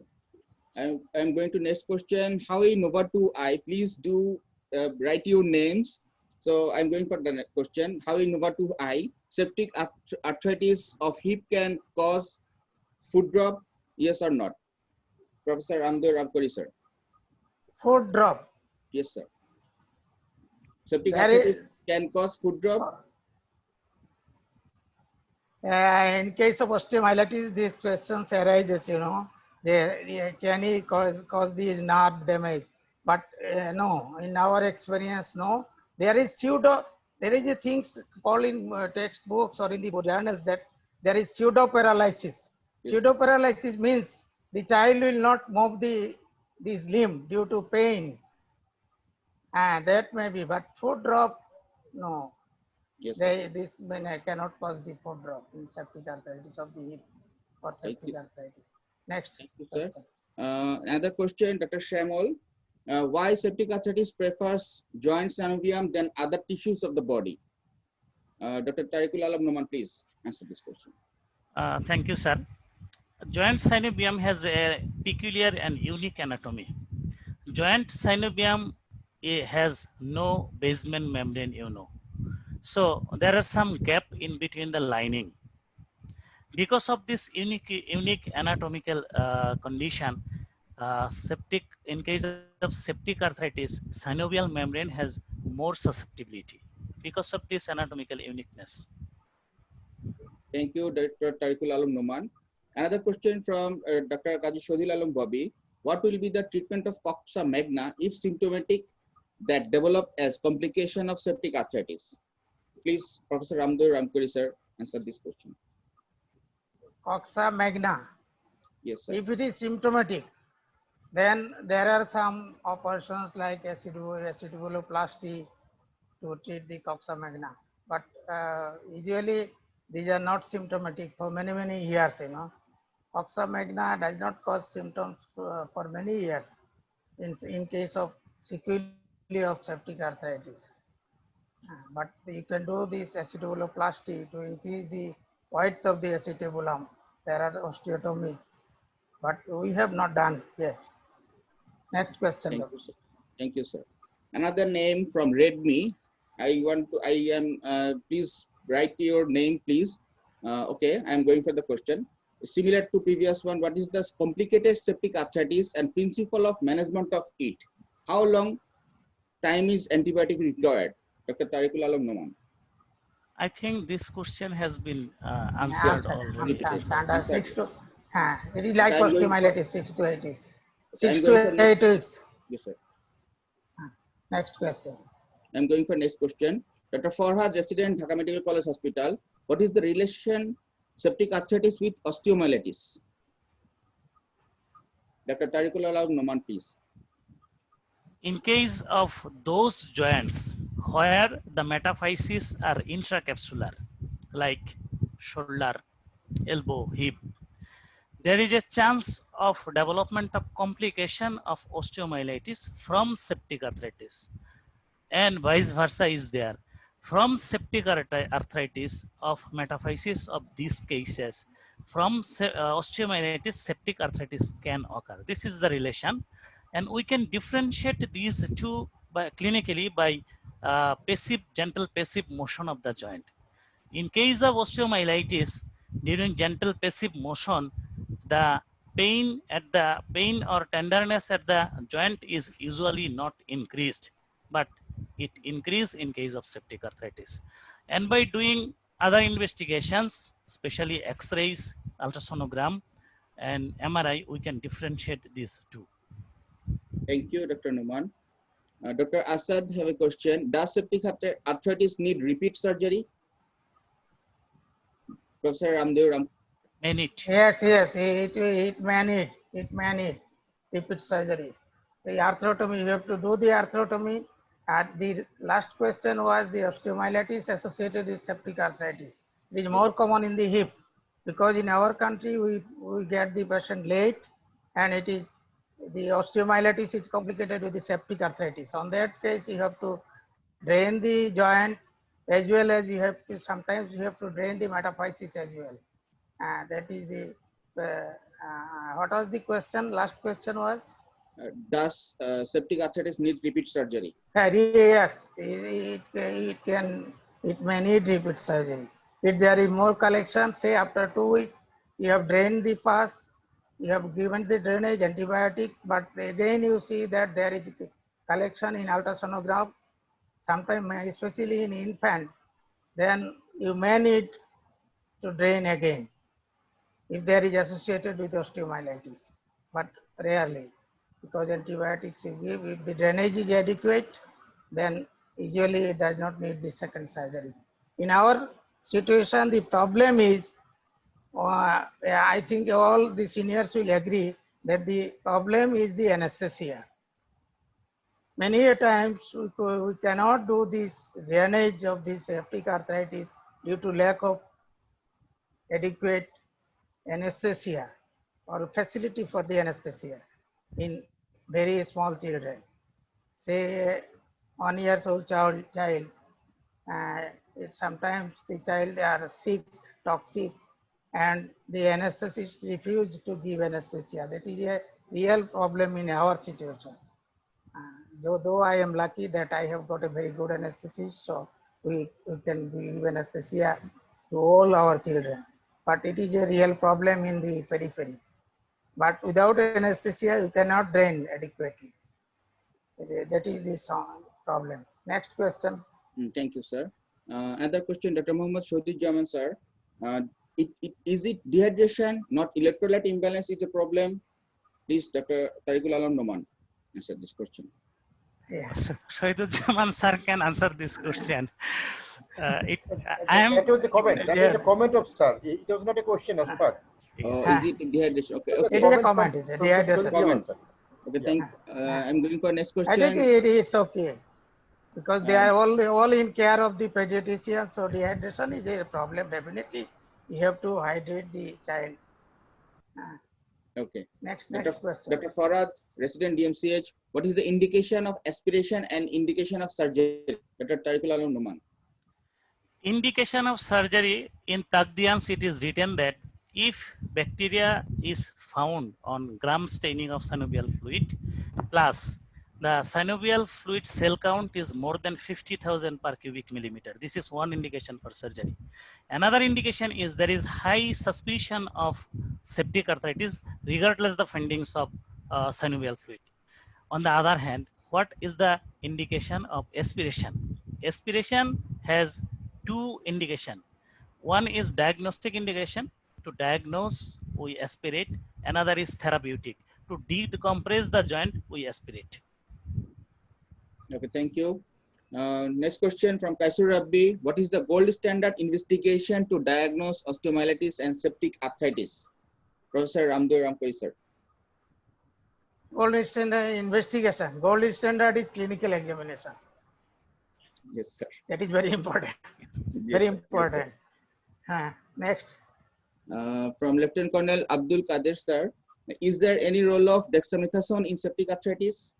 I'm going to next question. How in Nova 2I? Please do write your names. So I'm going for the next question. How in Nova 2I septic arthritis of hip can cause foot drop? Yes or not? Professor Ramdev Ramkori, sir. Foot drop. Yes, sir. Septic There is arthritis can cause foot drop. in case of osteomyelitis, these questions arises, can he cause the nerve damage? But no, in our experience, no. There is a things called in textbooks or in the journals that there is pseudo paralysis. Yes. Pseudo paralysis means the child will not move this limb due to pain. And that may be, but foot drop, no. Yes, sir. This cannot cause the foot drop in septic arthritis of the hip or Thank septic you. arthritis. Next Thank you, sir. question. Another question, Dr. Shamol. Why septic arthritis prefers joint synovium than other tissues of the body? Dr. Tariqul Alam Noman, please answer this question. Thank you, sir. Joint synovium has a peculiar and unique anatomy. Joint synovium has no basement membrane. So there are some gap in between the lining. Because of this unique anatomical condition, in case of septic arthritis, synovial membrane has more susceptibility because of this anatomical uniqueness. Thank you, Dr. Tariqul Alam Noman. Another question from Dr. Kaji Shodhil Alam Bobby. What will be the treatment of coxa magna if symptomatic that develop as complication of septic arthritis? Please, Professor Ramdev Ramkuri, sir, answer this question. Coxa magna. Yes, sir. If it is symptomatic, then there are some operations like aciduloplasty to treat the coxa magna. But usually these are not symptomatic for many years. Coxa magna does not cause symptoms for many years in case of sequelae of septic arthritis. But you can do this acetobuloplasty to increase the width of the acetabulum. There are osteotomies, but we have not done yet. Next question. Thank you, sir. Thank you, sir. Another name from Redmi. Please write your name, please. Okay, I'm going for the question. Similar to previous one, what is the complicated septic arthritis and principle of management of it? How long time is antibiotic required? Dr. Tariqul Alam Noman. I think this question has been answered already. Under 6 to, it is like I'm going osteomyelitis, 6 to 8 weeks. I'm 6 going to for 8 weeks. Yes, sir. Next question. I'm going for next question. Dr. Farhad, resident, Dhaka Medical College Hospital. What is the relation septic arthritis with osteomyelitis? Dr. Tariqul Alam Noman, please. In case of those joints where the metaphyses are intracapsular, like shoulder, elbow, hip, there is a chance of development of complication of osteomyelitis from septic arthritis, and vice versa is there. From septic arthritis of metaphyses of these cases, from osteomyelitis, septic arthritis can occur. This is the relation, and we can differentiate these two clinically by gentle passive motion of the joint. In case of osteomyelitis, during gentle passive motion, the pain or tenderness at the joint is usually not increased, but it increase in case of septic arthritis. And by doing other investigations, especially X-rays, ultrasonogram, and MRI, we can differentiate these two. Thank you, Dr. Noman. Dr. Asad have a question. Does septic arthritis need repeat surgery? Professor Ramdev Ram. Yes, it may need repeat surgery. The arthrotomy, you have to do the arthrotomy. The last question was the osteomyelitis associated with septic arthritis. It is more common in the hip because in our country we get the patient late, and it is the osteomyelitis is complicated with the septic arthritis. On that case, you have to drain the joint as well as you have to sometimes you have to drain the metaphyses as well. That is the what was the question? Last question was does septic arthritis need repeat surgery? yes, it may need repeat surgery. If there is more collection, say after 2 weeks, you have drained the pus, you have given the drainage antibiotics, but again you see that there is collection in ultrasonogram, sometimes especially in infant, then you may need to drain again if there is associated with osteomyelitis, but rarely, because antibiotics you give, if the drainage is adequate, then usually it does not need the second surgery. In our situation, the problem is, I think all the seniors will agree that the problem is the anesthesia. Many a times we cannot do this drainage of this septic arthritis due to lack of adequate anesthesia or facility for the anesthesia in very small children. Say 1 year old child, sometimes the child are sick, toxic, and the anesthetist refuse to give anesthesia. That is a real problem in our situation. Though I am lucky that I have got a very good anesthetist, so we can give anesthesia to all our children. But it is a real problem in the periphery. But without anesthesia, you cannot drain adequately. That is the problem. Next question. Thank you, sir. Another question, Dr. Muhammad Shahiduzzaman, sir. Is it dehydration, not electrolyte imbalance is a problem? Please, Dr. Tariqul Alam Noman, answer this question. Yeah. Shahiduzzaman sir can answer this question. That was a comment. That was a comment of sir. It was not a question as such. Is it dehydration? Okay. It is a comment. It's a dehydration. Comment. Okay, I'm going for next question. I think it's okay because they are all in care of the pediatrician. So dehydration is a problem. Definitely, you have to hydrate the child. Okay. Next question. Dr. Farhad resident DMCH, what is the indication of aspiration and indication of surgery? Dr. Tariqul Alam Noman. Indication of surgery in Tagdians, it is written that if bacteria is found on gram staining of synovial fluid, plus the synovial fluid cell count is more than 50,000 per cubic millimeter. This is one indication for surgery. Another indication is there is high suspicion of septic arthritis regardless the findings of synovial fluid. On the other hand, what is the indication of aspiration? Aspiration has two indication. One is diagnostic indication, to diagnose we aspirate. Another is therapeutic, to decompress the joint we aspirate. Okay, thank you. Next question from Kaisur Rabbi. What is the gold standard investigation to diagnose osteomyelitis and septic arthritis? Professor Ramdev Ramkori, sir. Gold standard investigation. Gold standard is clinical examination. Yes, sir. That is very important. Yes, Very sir. important. Next. From Lieutenant Colonel Abdul Kadir, sir. Is there any role of dexamethasone in septic arthritis?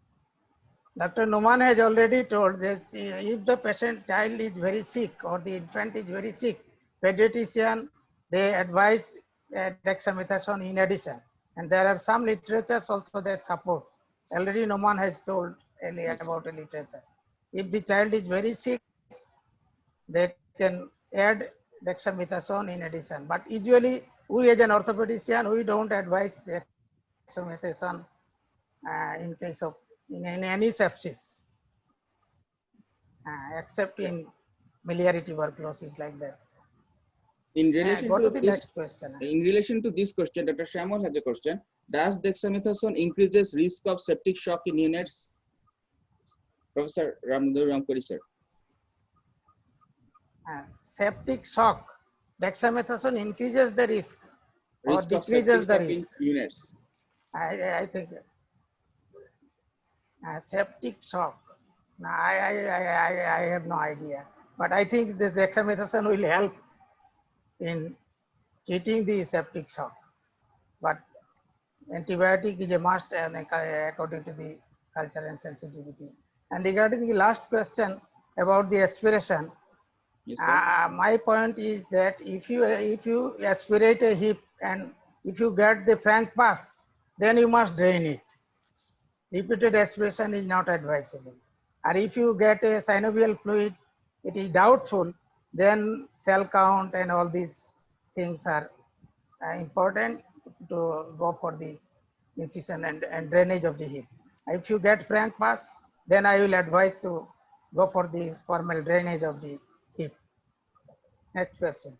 Dr. Noman has already told that if the child is very sick or the infant is very sick, pediatrician, they advise dexamethasone in addition. And there are some literatures also that support. Already Noman has told earlier about a literature. If the child is very sick, they can add dexamethasone in addition. But usually, we as an orthopedician, we don't advise dexamethasone in case of in any sepsis, except in miliary tuberculosis like that. In relation Go to the this, next question. in relation to this question, Dr. Shamol has a question. Does dexamethasone increases risk of septic shock in units? Professor Ramdev Ramkori, sir. Septic shock, dexamethasone increases the risk or Risk of decreases septic the shock in risk. units. I think septic shock. No, I have no idea. But I think this dexamethasone will help in treating the septic shock. But antibiotic is a must according to the culture and sensitivity. And regarding the last question about the aspiration, Yes, sir. my point is that if you aspirate a hip and if you get the frank pass, then you must drain it. Repeated aspiration is not advisable. And if you get a synovial fluid, it is doubtful, then cell count and all these things are important to go for the incision and drainage of the hip. If you get frank pass, then I will advise to go for the formal drainage of the hip. Next question.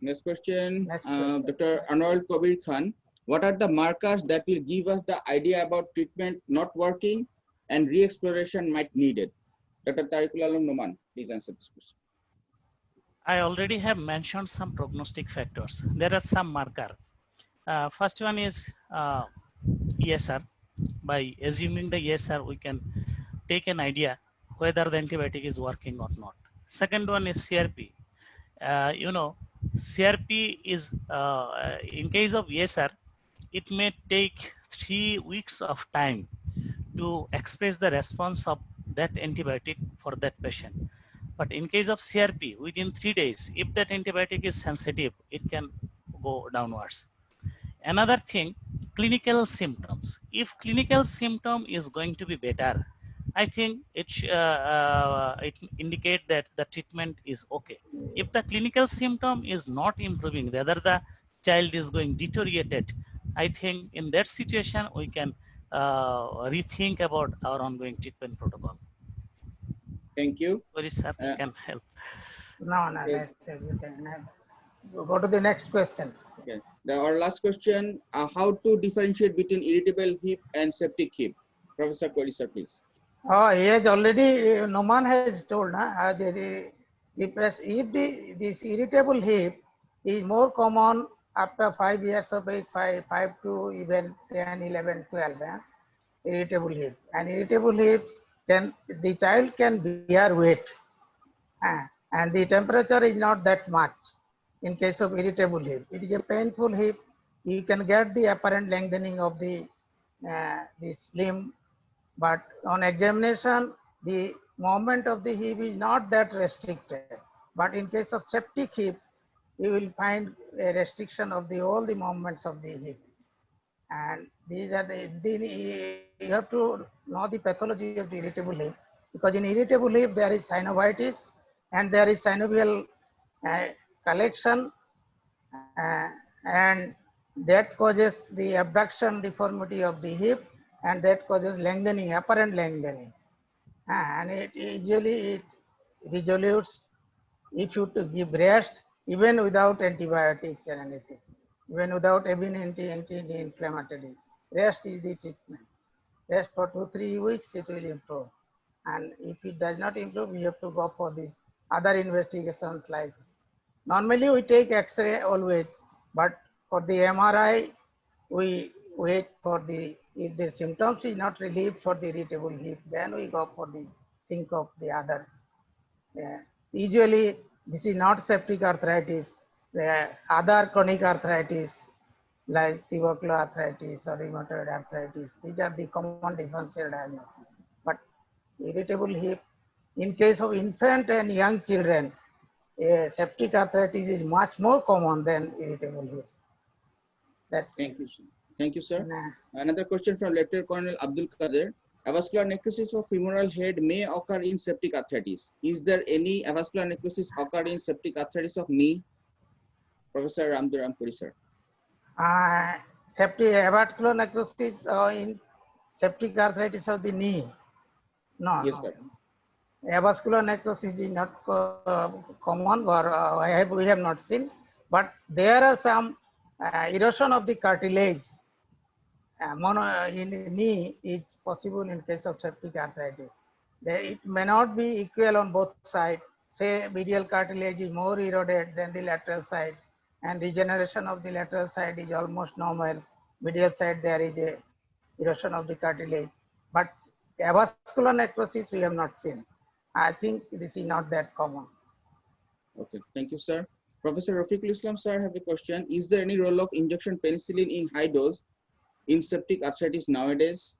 Next question, Next question. Dr. Anwar Kabir Khan. What are the markers that will give us the idea about treatment not working and re-exploration might needed? Dr. Tariqul Alam Noman, please answer this question. I already have mentioned some prognostic factors. There are some markers. First one is ESR. By assuming the ESR, we can take an idea whether the antibiotic is working or not. Second one is CRP. CRP is, in case of ESR, it may take 3 weeks of time to express the response of that antibiotic for that patient. But in case of CRP, within 3 days, if that antibiotic is sensitive, it can go downwards. Another thing, clinical symptoms. If clinical symptom is going to be better, I think it indicate that the treatment is okay. If the clinical symptom is not improving, rather the child is going deteriorated, I think in that situation we can rethink about our ongoing treatment protocol. Thank you. Very sir, can help. No, Okay. you can go to the next question. Okay. Our last question, how to differentiate between irritable hip and septic hip? Professor Kori, sir, please. Oh, he has already, Noman has told, if this irritable hip is more common after 5 years of age, 5 to even 10, 11, 12, irritable hip. And irritable hip, the child can bear weight, and the temperature is not that much in case of irritable hip. It is a painful hip. You can get the apparent lengthening of the this limb, but on examination, the movement of the hip is not that restricted. But in case of septic hip, you will find a restriction of all the movements of the hip. And these are you have to know the pathology of the irritable hip, because in irritable hip there is synovitis and there is synovial collection, and that causes the abduction deformity of the hip, and that causes lengthening, apparent lengthening. And it usually it resolves if you to give rest, even without antibiotics and anything, even without even anti-inflammatory. Rest is the treatment. Rest for 2-3 weeks, it will improve. And if it does not improve, you have to go for these other investigations. Like normally we take X-ray always, but for the MRI, we wait for if the symptoms is not relieved for the irritable hip, then we go for think of the other. Usually, this is not septic arthritis. Other chronic arthritis like tubercular arthritis or rheumatoid arthritis, these are the common differential diagnosis. But irritable hip, in case of infant and young children, septic arthritis is much more common than irritable hip. That's Thank you, sir. Thank you, sir. Nah. Another question from Lieutenant Colonel Abdul Qadir. Avascular necrosis of femoral head may occur in septic arthritis. Is there any avascular necrosis occur in septic arthritis of knee? Professor Ramduram Puri, sir. Septic avascular necrosis in septic arthritis of the knee. No, Yes, no. sir. Avascular necrosis is not common, or we have not seen, but there are some erosion of the cartilage in the knee is possible in case of septic arthritis. It may not be equal on both sides. Say medial cartilage is more eroded than the lateral side, and regeneration of the lateral side is almost normal. Medial side there is a erosion of the cartilage, but avascular necrosis we have not seen. I think this is not that common. Okay, thank you, sir. Professor Rafiqul Islam, sir, have a question. Is there any role of injection penicillin in high dose in septic arthritis nowadays?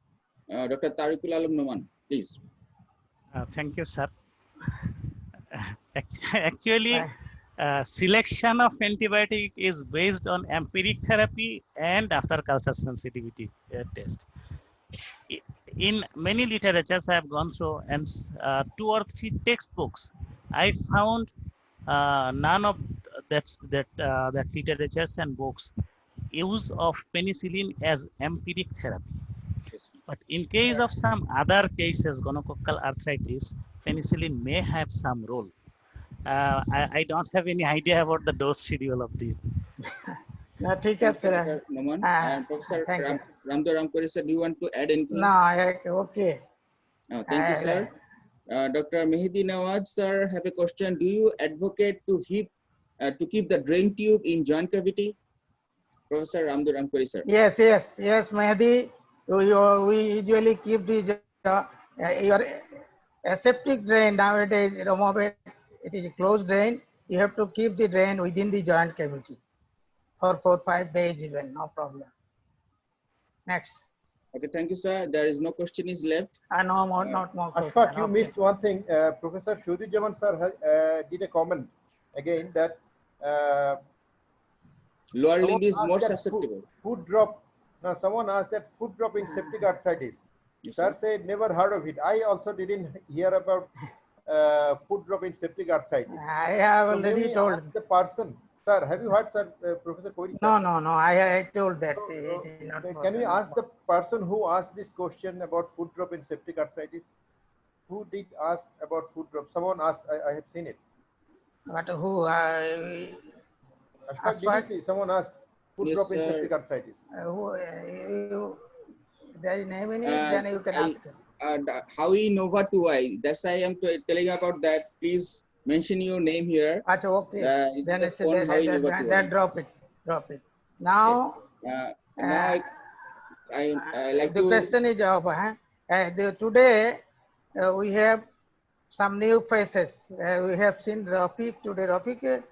Dr. Tariqul Alam Noman, please. Thank you, sir. Actually, selection of antibiotic is based on empiric therapy and after culture sensitivity test. In many literatures I have gone through, and 2 or 3 textbooks, I found none of that literatures and books use of penicillin as empiric therapy. But in case of some other cases, gonococcal arthritis, penicillin may have some role. I don't have any idea about the dose schedule of the. No, ठीक है, sir. Noman. And Professor Ramduram Puri, sir, do you want to add anything? No, okay. Thank you, sir. Dr. Mehdi Nawaz, sir, have a question. Do you advocate to keep the drain tube in joint cavity? Professor Ramduram Puri, sir. Yes, Mehdi. We usually keep your aseptic drain nowadays. It is a closed drain. You have to keep the drain within the joint cavity for 4-5 days even, no problem. Next. Okay, thank you, sir. There is no question is left. No more, not more. Ashfaq, you missed one thing. Professor Shudijaman sir did a comment again that lower limb is more susceptible. Foot drop. Now, someone asked that foot drop in septic arthritis. Yes, sir said never heard of it. I also didn't hear about foot drop in septic arthritis. I have already told the person. Sir, have you heard, sir, Professor Kori? No. I told that. Can we ask the person who asked this question about foot drop in septic arthritis? Who did ask about foot drop? Someone asked. I have seen it. But who? Ashfaq, did you see? Someone asked foot drop in septic arthritis. There is name in it. Then you can ask. Howie Nova 2i. That's why I am telling about that. Please mention your name here. Okay. Then it's then drop it. Now, now I like the question is today we have some new faces. We have seen Rafiq today. Rafiq,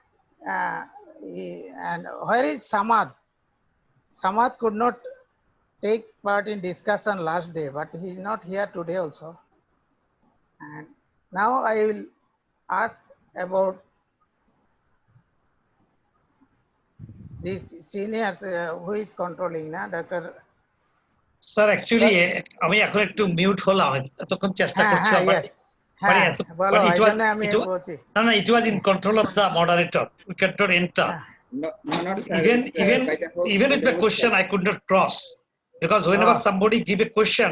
and where is Samad? Samad could not take part in discussion last day, but he is not here today also. And now I will ask about these seniors who is controlling, na, Dr. Sir actually আমি এখন একটু mute হলাম, এতক্ষণ চেষ্টা করছিলাম yes. বলো এই জন্য আমি বলছি না it was in control of the moderator, we could not enter. No, not Even with the question I could not cross, because whenever somebody give a question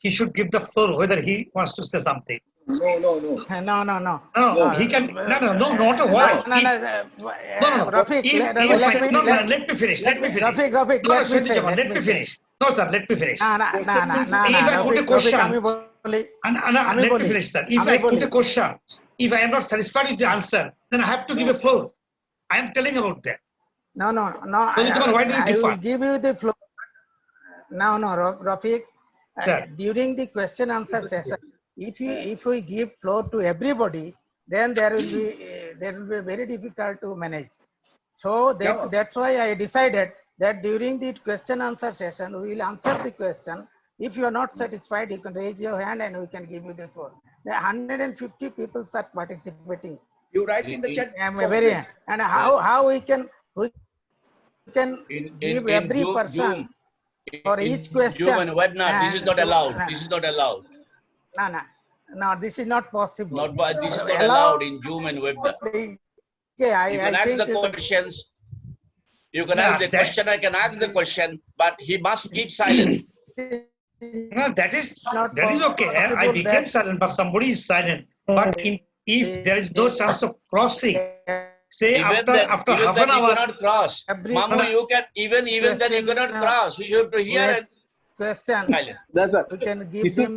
he should give the floor whether he wants to say something. No, he can no not a why. No, Rafiq, let me finish. Rafiq, let me finish. No sir, let me finish. If I put a question, let me finish sir. If I put a question, if I am not satisfied with the answer, then I have to give a floor. I am telling about that. No. Why do you I will give you the floor. No, Rafiq. During the question answer session, if we give floor to everybody, then there will be very difficult to manage. So that's why I decided that during the question answer session we will answer the question. If you are not satisfied, you can raise your hand and we can give you the floor. The 150 people are participating. You write in the chat. And how we can give every person for each question. Zoom and webinar, this is not allowed. This is not allowed. No, this is not possible. This is not allowed in Zoom and webinar. You can ask the questions. You can ask the question. I can ask the question, but he must keep silent. No, that is okay. I became silent, but somebody is silent. But if there is no chance of crossing, say after half an hour, you cannot cross. Mamu, you can even then you cannot cross. We should hear and question. We can give them.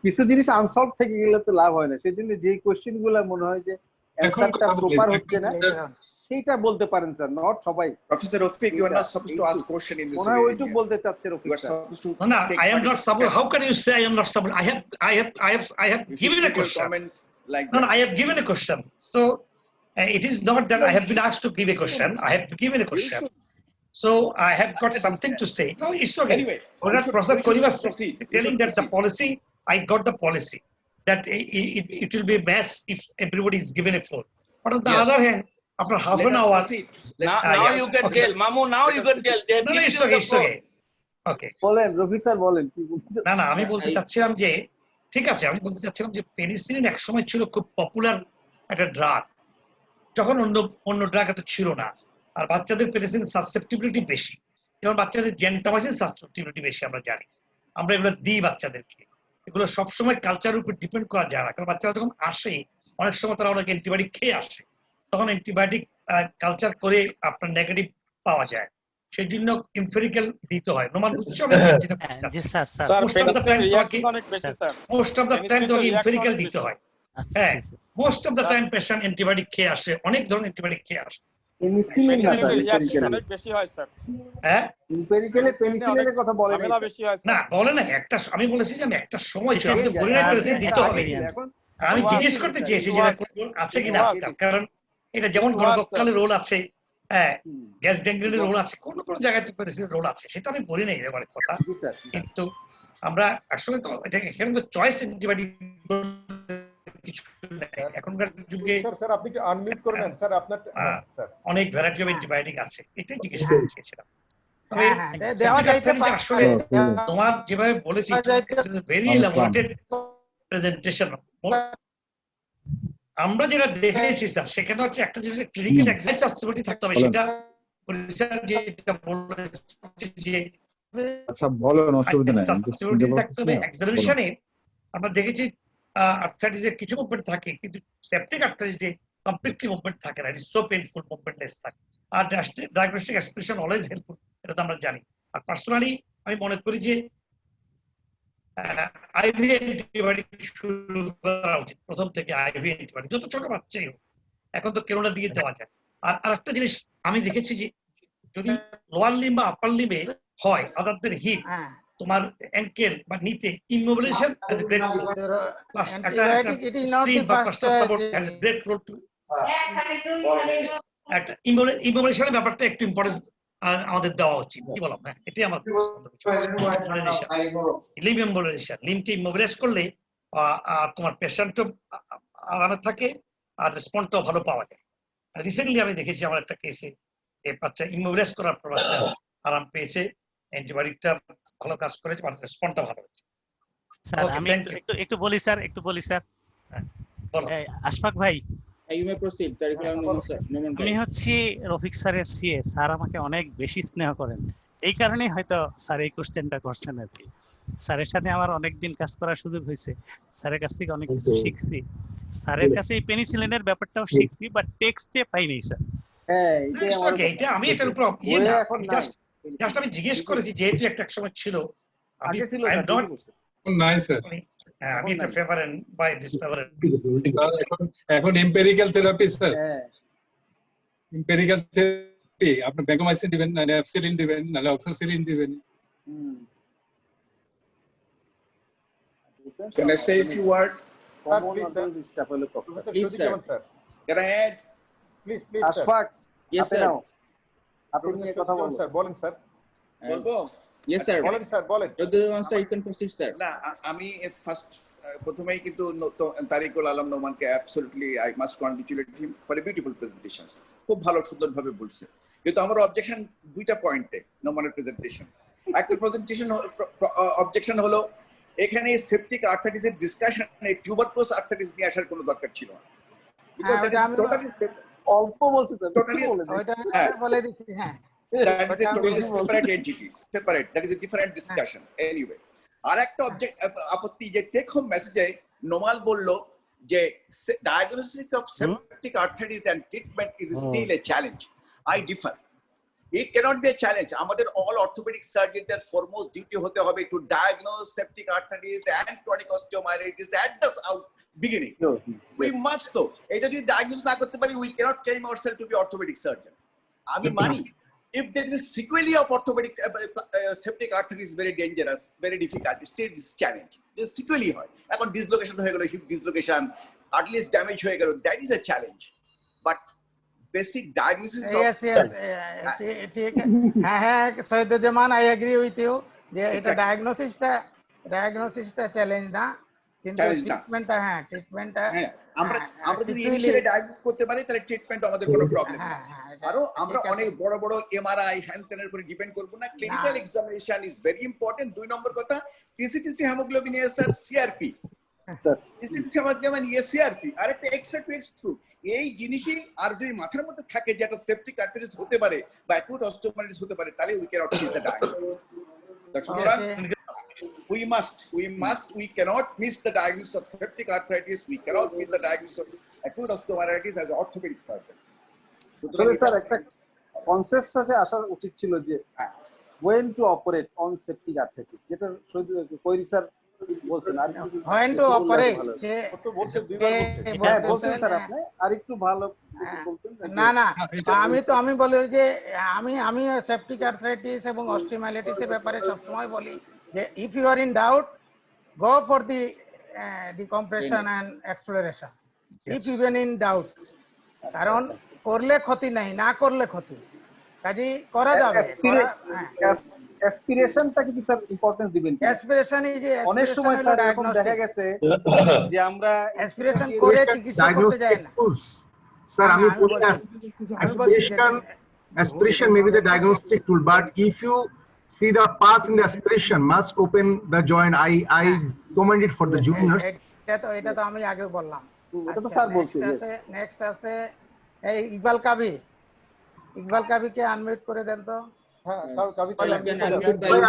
কিছু জিনিস unsolved থেকে গেলে তো লাভ হয় না, সেজন্য যে question গুলো মনে হয় যে অ্যানসারটা প্রপার হচ্ছে না সেটা বলতে পারেন স্যার। নট সবাই। Professor Rafiq, you are not supposed to ask question in this way. ওনা ওইটুকু বলতে চাচ্ছে Rafiq sir. No, I am not supposed. How can you say I am not supposed? I have given a question. No, I have given a question. So it is not that I have been asked to give a question. I have given a question. So I have got something to say. No, it's okay. Anyway, Professor Kori was telling that the policy, I got the policy that it will be a mess if everybody is given a floor. But on the other hand, after half an hour, now you can tell, Mamu. Now you can tell. No, it's okay. Okay. বলেন Rafiq sir বলেন। না আমি বলতে চাচ্ছিলাম যে ঠিক আছে, আমি বলতে চাচ্ছিলাম যে পেনিসিলিন এক সময় ছিল খুব পপুলার একটা ড্রাগ, যখন অন্য ড্রাগ এত ছিল না। আর বাচ্চাদের পেনিসিলিন সাসসেপ্টিবিলিটি বেশি, যেমন বাচ্চাদের জেন্টামাইসিন সাসসেপ্টিবিলিটি বেশি আমরা জানি। আমরা এগুলো দিই বাচ্চাদেরকে। এগুলো সবসময় কালচারের উপর ডিপেন্ড করা যায় না, কারণ বাচ্চারা যখন আসে অনেক সময় তারা অনেক অ্যান্টিবায়োটিক খেয়ে আসে, তখন অ্যান্টিবায়োটিক কালচার করে আপনার নেগেটিভ পাওয়া যায়, সেই জন্য এমফেরিক্যাল দিতে হয়। নোমান বুঝছো? মোস্ট অফ দ্য টাইম তোমাকে এমফেরিক্যাল দিতে হয়। হ্যাঁ, most of the time patient antibiotic খেয়ে আসে, অনেক ধরনের অ্যান্টিবায়োটিক খেয়ে আসে। পেনিসিলিন না স্যার, বেশি হয় স্যার। হ্যাঁ, এমপেরিক্যালে পেনিসিলিনের কথা বলে না বেশি হয় না, বলে না। একটা আমি বলেছি যে আমি একটা সময় ছিল, আমি বলি না পেনিসিলিন দিতে হবে। আমি জিজ্ঞেস করতে চেয়েছি যে আছে কিনা আজকাল, কারণ এটা যেমন গণককালের রোল আছে, হ্যাঁ, গ্যাস ড্যাংগ্রেনের রোল আছে, কোন জায়গায় তো পেনিসিলিনের রোল আছে, সেটা আমি বলি না এবার কথা। কিন্তু আমরা আসলে তো এটা এখানে তো চয়েস অ্যান্টিবায়োটিক কিছু নাই এখনকার যুগে। স্যার আপনি কি আনমিউট করবেন স্যার? আপনার স্যার অনেক ভ্যারাইটি অফ অ্যান্টিবায়োটিক আছে, এটাই জিজ্ঞেস করতে চেয়েছিলাম। তবে দেওয়া যাইতে পারে আসলে তোমার যেভাবে বলেছি, ভেরি এলাবোরেটেড প্রেজেন্টেশন। আমরা যেটা দেখেছি স্যার, সেখানে হচ্ছে একটা জিনিস ক্লিনিক্যাল এক্সারসাইজ থাকতে হবে, সেটা রিসার্চ যেটা বলেছে যে আচ্ছা বলেন, অসুবিধা নাই। থাকতে হবে এক্সামিনেশনে। আমরা দেখেছি আর্থ্রাইটিসের কিছু মুভমেন্ট থাকে, কিন্তু সেপটিক আর্থ্রাইটিসে কমপ্লিটলি মুভমেন্ট থাকে না, ইট ইজ সো পেইনফুল, মুভমেন্টলেস থাকে। আর ডায়াগনস্টিক এক্সপ্রেশন অলওয়েজ হেল্পফুল, এটা তো আমরা জানি। আর পার্সোনালি আমি মনে করি যে আইভি অ্যান্টিবায়োটিক শুরু করা উচিত প্রথম থেকে। আইভি অ্যান্টিবায়োটিক যত ছোট বাচ্চাই হোক, এখন তো কেরোনা দিয়ে দেওয়া যায়। আর আরেকটা জিনিস আমি দেখেছি যে যদি লোয়ার লিম্ব বা আপার লিম্বে হয়, আদার দেন হিপ, তোমার অ্যাঙ্কেল বা নিতে, immobilization has great role. Plus একটা স্প্রিন বা plaster support has great role too. একটা ইমোবিলাইজেশনের ব্যাপারটা একটু ইম্পর্টেন্স আমাদের দেওয়া উচিত কি বললাম হ্যাঁ এটাই আমার লিম এম্বোলাইজেশন লিমকে ইমোবিলাইজ করলে তোমার পেশেন্টও আরামে থাকে আর রেসপন্সটাও ভালো পাওয়া যায় রিসেন্টলি আমি দেখেছি আমার একটা কেসে বাচ্চা ইমোবিলাইজ করার পর বাচ্চা আরাম পেয়েছে অ্যান্টিবায়োটিকটা ভালো কাজ করেছে বাট রেসপন্সটা ভালো হয়েছে স্যার আমি একটু বলি স্যার আশফাক ভাই You may proceed, Tariqul Noman sir. Noman আমি bhai. হচ্ছি রফিক স্যারের সিএ স্যার আমাকে অনেক বেশি স্নেহ করেন এই কারণেই হয়তো স্যার এই কোশ্চেনটা করছেন আর কি স্যারের সাথে আমার অনেকদিন কাজ করার সুযোগ হয়েছে স্যারের কাছ থেকে অনেক কিছু শিখছি স্যারের কাছে এই পেনিসিলিনের ব্যাপারটাও শিখছি বাট টেক্সটে পাইনি স্যার হ্যাঁ এটা আমি এটার উপর জাস্ট আমি জিজ্ঞেস করেছি যেহেতু একটা সময় ছিল আগে ছিল নাই স্যার আমি এটা ফেভার এন্ড বাই ডিসফেভার এখন empirical therapy sir empirical therapy আপনি ভ্যাঙ্কোমাইসিন দিবেন না অ্যাপসিলিন দিবেন না অক্সাসিলিন দিবেন Can I say a few words? Please, sir. Can I add? Please, Ashfaq, Yes, sir. আপনি নিয়ে কথা বলুন স্যার বলেন স্যার বলবো? Yes, sir. বলেন স্যার বলেন Sir, you can proceed, sir. না আমি ফার্স্ট প্রথমেই কিন্তু তারিকুল আলম নোমানকে absolutely I must congratulate him for a beautiful presentations খুব ভালো সুন্দরভাবে বলছে কিন্তু আমার অবজেকশন দুইটা পয়েন্টে নোমানের প্রেজেন্টেশন একটা প্রেজেন্টেশন অবজেকশন হলো এখানে সেপটিক আর্থাইটিসের ডিসকাশনে টিউবারকুলোস আর্থাইটিস নিয়ে আসার কোনো দরকার ছিল না অল্প বলছি তো টোটালি ওইটা বলে দিছি হ্যাঁ that is a totally separate entity separate that is a different discussion anyway আর একটা অবজেক্ট আপত্তি যে টেক হোম মেসেজে নোমাল বলল যে diagnosis of septic arthritis and treatment is still a challenge I differ it cannot be a challenge আমাদের all orthopedic surgeons their foremost duty হতে হবে to diagnose septic arthritis and chronic osteomyelitis at the beginning we must know এটা যদি diagnose না করতে পারি we cannot claim ourselves to be orthopedic surgeon আমি মানি if there is a sequelae of orthopedic septic arthritis is very dangerous, very difficult, still this challenge. This sequelae hoy. Ekon dislocation hoye gelo, hip dislocation, at least damage hoye gelo. That is a challenge. But basic diagnosis. Yes. ঠিক হ্যাঁ Syeduzzaman I agree with you. যে এটা ডায়াগনোসিসটা challenge না কিন্তু ট্রিটমেন্টটা ট্রিটমেন্টটা আমরা যদি ইনিশিয়ালি ডায়াগনোস করতে পারি তাহলে ট্রিটমেন্ট আমাদের কোনো প্রবলেম নেই আর আমরা অনেক বড় বড় এমআরআই হ্যান্ডেনের উপর ডিপেন্ড করব না clinical examination is very important দুই নম্বর কথা TCTC haemoglobin sir CRP sir TCTC haemoglobin CRP আর একটা এক্সট্রা টু এক্সট্রু এই জিনিসই আর যদি মাথার মধ্যে থাকে যে একটা সেপটিক আর্থাইটিস হতে পারে বা অ্যাকুট অস্টিওমাইলিটিস হতে পারে তাহলে we cannot miss the diagnosis that's we cannot miss the diagnosis of septic arthritis we cannot miss the diagnosis of acute osteomyelitis as an orthopedic surgeon sir একটা কনসেপ্ট আছে আসার উচিত ছিল যে when to operate on septic arthritis যেটা কৈরি sir বলছেন আর when to operate তো বলছে দুইবার বলছে হ্যাঁ বলছেন স্যার আপনি আর একটু ভালো বলতেন না আমি বলি যে আমি সেপটিক আর্থ্রাইটিস এবং অস্টিওমাইলিটিস এর ব্যাপারে সবসময় বলি যে if you are in doubt go for the decompression and exploration if even in doubt কারণ করলে ক্ষতি নাই না করলে ক্ষতি কাজে করা যাবে অ্যাসপিরেশনটাকে কি স্যার ইম্পর্টেন্স দিবেন অ্যাসপিরেশন এই যে অনেক সময় স্যার এরকম দেখা গেছে যে আমরা অ্যাসপিরেশন করে চিকিৎসা করতে যাই না স্যার আমি বলি aspiration may be the diagnostic tool but if you see the pass in the aspiration must open the joint I commend it for the juniors এটা তো আমি আগে বললাম এটা তো স্যার বলছি নেক্সট আছে এই ইকবাল কাবিকে আনমিউট করে দেন তো হ্যাঁ কাবি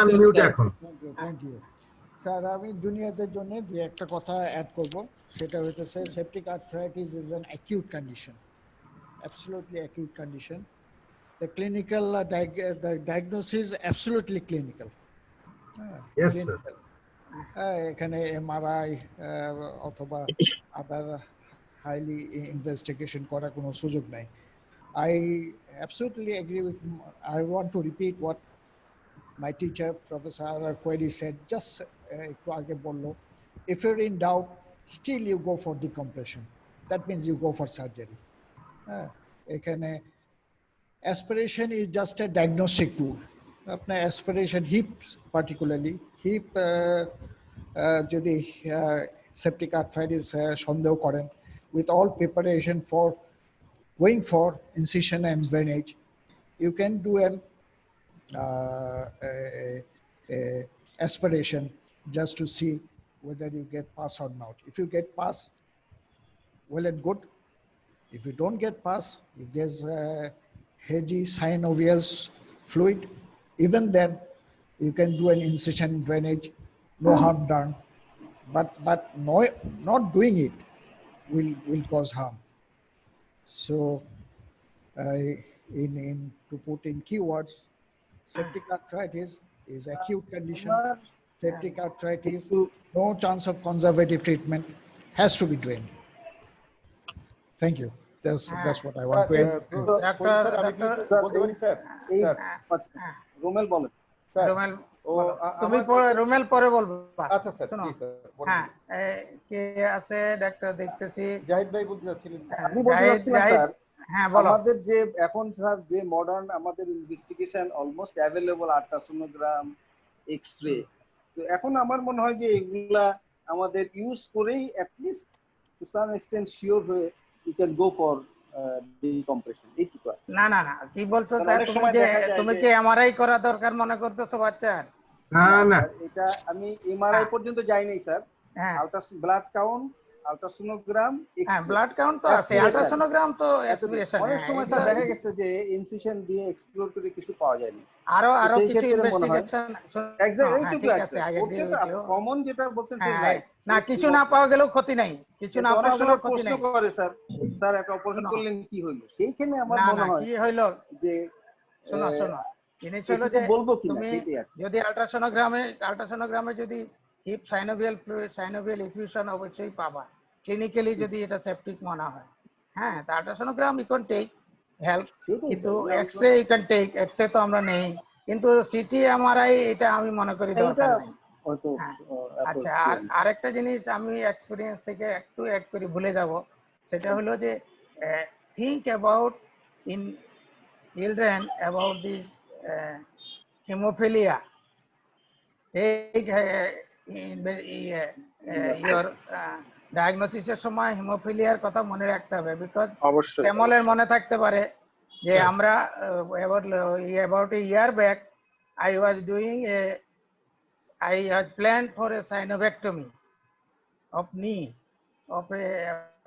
আনমিউট এখন থ্যাংক ইউ স্যার আমি জুনিয়রদের জন্য দুই একটা কথা অ্যাড করব সেটা হইতেছে septic arthritis is an acute condition absolutely acute condition the clinical diagnosis absolutely clinical yes sir এখানে এমআরআই অথবা আদার হাইলি ইনভেস্টিগেশন করার কোনো সুযোগ নাই I absolutely agree with I want to repeat what my teacher Professor Tariqul said just একটু আগে বললো if you're in doubt still you go for decompression that means you go for surgery এখানে aspiration is just a diagnostic tool. আপনার aspiration hip particularly hip যদি septic arthritis সন্দেহ করেন, with all preparation for going for incision and drainage, you can do an aspiration just to see whether you get pass or not. If you get pass, well and good. If you don't get pass, you get hazy synovial fluid, even then you can do an incision drainage, no harm done. But no, not doing it will cause harm. So to put in keywords, septic arthritis is acute condition. Septic arthritis, no chance of conservative treatment, has to be drained. Thank you. That's what I want to add. রুমেল বলেন। তুমি রুমেল পরে বলবা। আচ্ছা sir, জি sir. হ্যাঁ, কে আছে doctor দেখতেছি। জাহিদ ভাই বলতে যাচ্ছিলেন স্যার। আপনি বলতে যাচ্ছিলেন স্যার, হ্যাঁ বলো। আমাদের যে এখন স্যার যে মডার্ন আমাদের investigation almost available, ultrasonogram, X-ray, তো এখন আমার মনে হয় যে এগুলা আমাদের ইউজ করেই at least to some extent sure হয়ে you can go for decompression. এইটুকু। না না না, কি বলছো স্যার? তুমি কি এমআরআই করা দরকার মনে করতেছো বাচ্চার? না না, এটা আমি এমআরআই পর্যন্ত যাই নাই স্যার। ব্লাড কাউন্ট, আল্ট্রাসোনোগ্রাম, হ্যাঁ ব্লাড কাউন্ট তো আছে, আল্ট্রাসোনোগ্রাম তো অ্যাসপিরেশন। অনেক সময় স্যার দেখা গেছে যে ইনসিশন দিয়ে এক্সপ্লোর করে কিছু পাওয়া যায়নি। আরো কিছু ইনভেস্টিগেশন এক্স্যাক্ট এইটুকু আছে। কমন যেটা বলছেন রাইট। না, কিছু না পাওয়া গেলেও ক্ষতি নাই, কিছু না পাওয়া গেলেও ক্ষতি নাই। প্রশ্ন করে স্যার, স্যার একটা অপারেশন করলেন কি হইলো? সেইখানে আমার মনে হয় কি হইলো যে শোনো জিনিস হলো যে বলবো কি না, যদি আল্ট্রাসোনোগ্রামে যদি hip synovial fluid, synovial effusion অবশ্যই পাবা ক্লিনিক্যালি, যদি এটা সেপটিক মনে হয়। হ্যাঁ, তা ultrasonogram you can take help, কিন্তু X-ray you can take, X-ray তো আমরা নেই, কিন্তু সিটি এমআরআই এটা আমি মনে করি দরকার নেই। আচ্ছা, আর আরেকটা জিনিস আমি এক্সপেরিয়েন্স থেকে একটু অ্যাড করি, ভুলে যাব, সেটা হলো যে think about in children about this hemophilia. Take your diagnosis এর সময় হেমোফিলিয়ার কথা মনে রাখতে হবে, বিকজ স্যামলের মনে থাকতে পারে যে আমরা about a year back I was planned for a synovectomy of knee of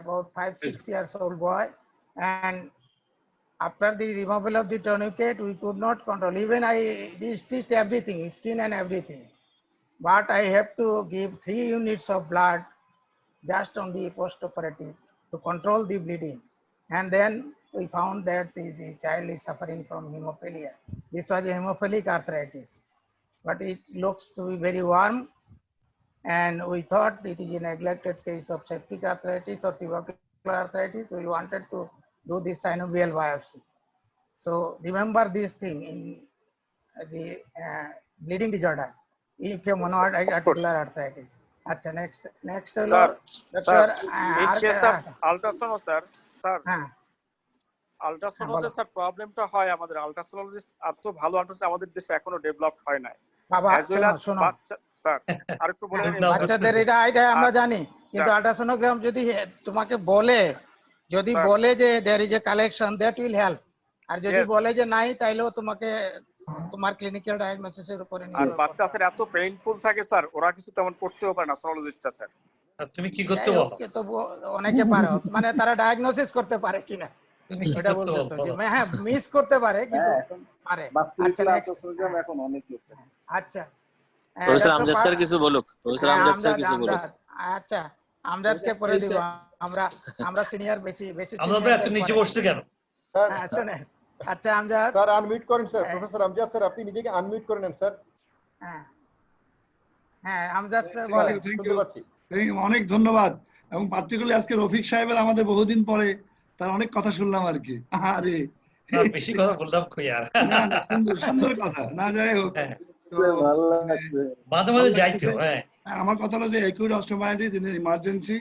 about 5-6 years old boy, and after the removal of the tourniquet we could not control, even I stitched everything, skin and everything, but I have to give 3 units of blood just on the post-operative to control the bleeding, and then we found that the child is suffering from hemophilia. This was a hemophilic arthritis, but it looks to be very warm, and we thought it is a neglected case of septic arthritis or tubercular arthritis. We wanted to do the synovial biopsy. So remember this thing in the bleeding disorder, pulmonary articular arthritis. আচ্ছা, next হলো doctor ultrasound sir আল্ট্রাসাউন্ডে sir প্রবলেমটা হয় আমাদের আল্ট্রাসোনোলজিস্ট এত ভালো ultrasound আমাদের দেশে এখনো ডেভেলপড হয় নাই। বাবা শোনো স্যার আরেকটু বলে দিন। বাচ্চাদের এটা আমরা জানি, কিন্তু আল্ট্রাসোনোগ্রাম যদি তোমাকে বলে যে there is a collection, that will help, আর যদি বলে যে নাই তাইলেও তোমাকে তোমার ক্লিনিক্যাল ডায়াগনোসিসের উপরে নির্ভর করে। আর বাচ্চা স্যার এত পেইনফুল থাকে স্যার, ওরা কিছু তেমন করতেও পারে না সোনোলজিস্টটা স্যার। তুমি কি করতে বলো? তবু অনেকে পারে, মানে তারা ডায়াগনোসিস করতে পারে কিনা এটা বলতেছো যে হ্যাঁ মিস করতে পারে, কিন্তু পারে। এখন অনেক লোক আছে। আচ্ছা, প্রফেসর আমজাদ স্যার কিছু বলুক। প্রফেসর আমজাদ স্যার কিছু বলুক। আচ্ছা, আমজাদকে পরে দিব আমরা সিনিয়র বেশি আমরা এত নিচে বসছে কেন? হ্যাঁ শুনেন। আচ্ছা আমজাদ স্যার আনমিউট করেন স্যার। প্রফেসর আমজাদ স্যার আপনি নিজেকে আনমিউট করে নেন স্যার। হ্যাঁ আমজাদ স্যার বলেন। অনেক ধন্যবাদ, এবং পার্টিকুলারলি আজকে রফিক সাহেবের আমাদের বহুদিন পরে তার অনেক কথা শুনলাম আর কি। আরে বেশি কথা বললাম কই আর? না না, সুন্দর কথা, না যাই হোক, মাঝে মাঝে যাইতো। আমার কথা হলো যে অ্যাকিউট অস্টিওমায়োলাইটিস ইন ইমার্জেন্সি,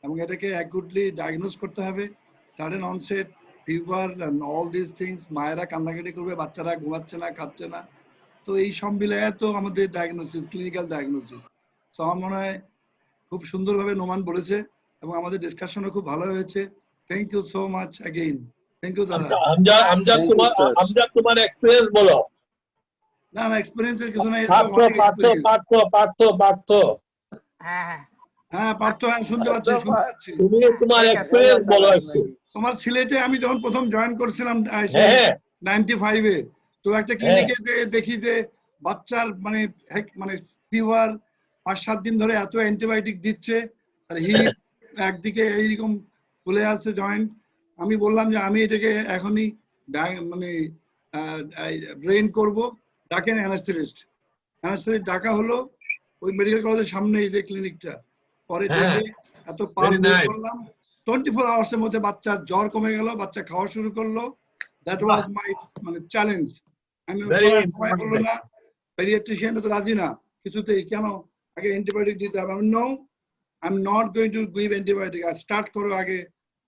এবং এটাকে অ্যাকিউটলি ডায়াগনোজ করতে হবে, sudden onset fever and all this things, মায়েরা কান্নাকাটি করবে, বাচ্চারা ঘুমাচ্ছে না, খাচ্ছে না। তো এই সব মিলায় তো আমাদের ডায়াগনোসিস, ক্লিনিক্যাল ডায়াগনোসিস। সো আমার মনে হয় খুব সুন্দরভাবে নোমান বলেছে এবং আমাদের ডিসকাশনও খুব ভালো হয়েছে। Thank you so much again. Thank you দাদা। আমজাদ তোমার এক্সপেরিয়েন্স বলো। না না, এক্সপেরিয়েন্সের কিছু নাই। পার্থ হ্যাঁ পার্থ, হ্যাঁ শুনতে পাচ্ছি। তুমি তোমার এক্সপেরিয়েন্স বলো একটু। তোমার সিলেটে আমি যখন প্রথম জয়েন করছিলাম 95-এ, তো একটা ক্লিনিকে দেখি যে বাচ্চার মানে ফিভার 5-7 দিন ধরে এত অ্যান্টিবায়োটিক দিচ্ছে, আর হিট একদিকে এইরকম ফুলে আছে জয়েন্ট। আমি বললাম যে আমি এটাকে এখনই মানে ব্রেন করব, ডাকেন অ্যানাস্থেটিস্ট। অ্যানাস্থেটিস্ট ডাকা হলো ওই মেডিকেল কলেজের সামনে এই যে ক্লিনিকটা। পরে দেখে এত পার করলাম, 24 আওয়ার্সের মধ্যে বাচ্চার জ্বর কমে গেল, বাচ্চা খাওয়া শুরু করলো। দ্যাট ওয়াজ মাই মানে চ্যালেঞ্জ। আমি বললো না, পেডিয়াট্রিশিয়ান তো রাজি না কিছুতেই, কেন আগে অ্যান্টিবায়োটিক দিতে হবে। আমি no, I am not going to give antibiotic, আর স্টার্ট করো আগে।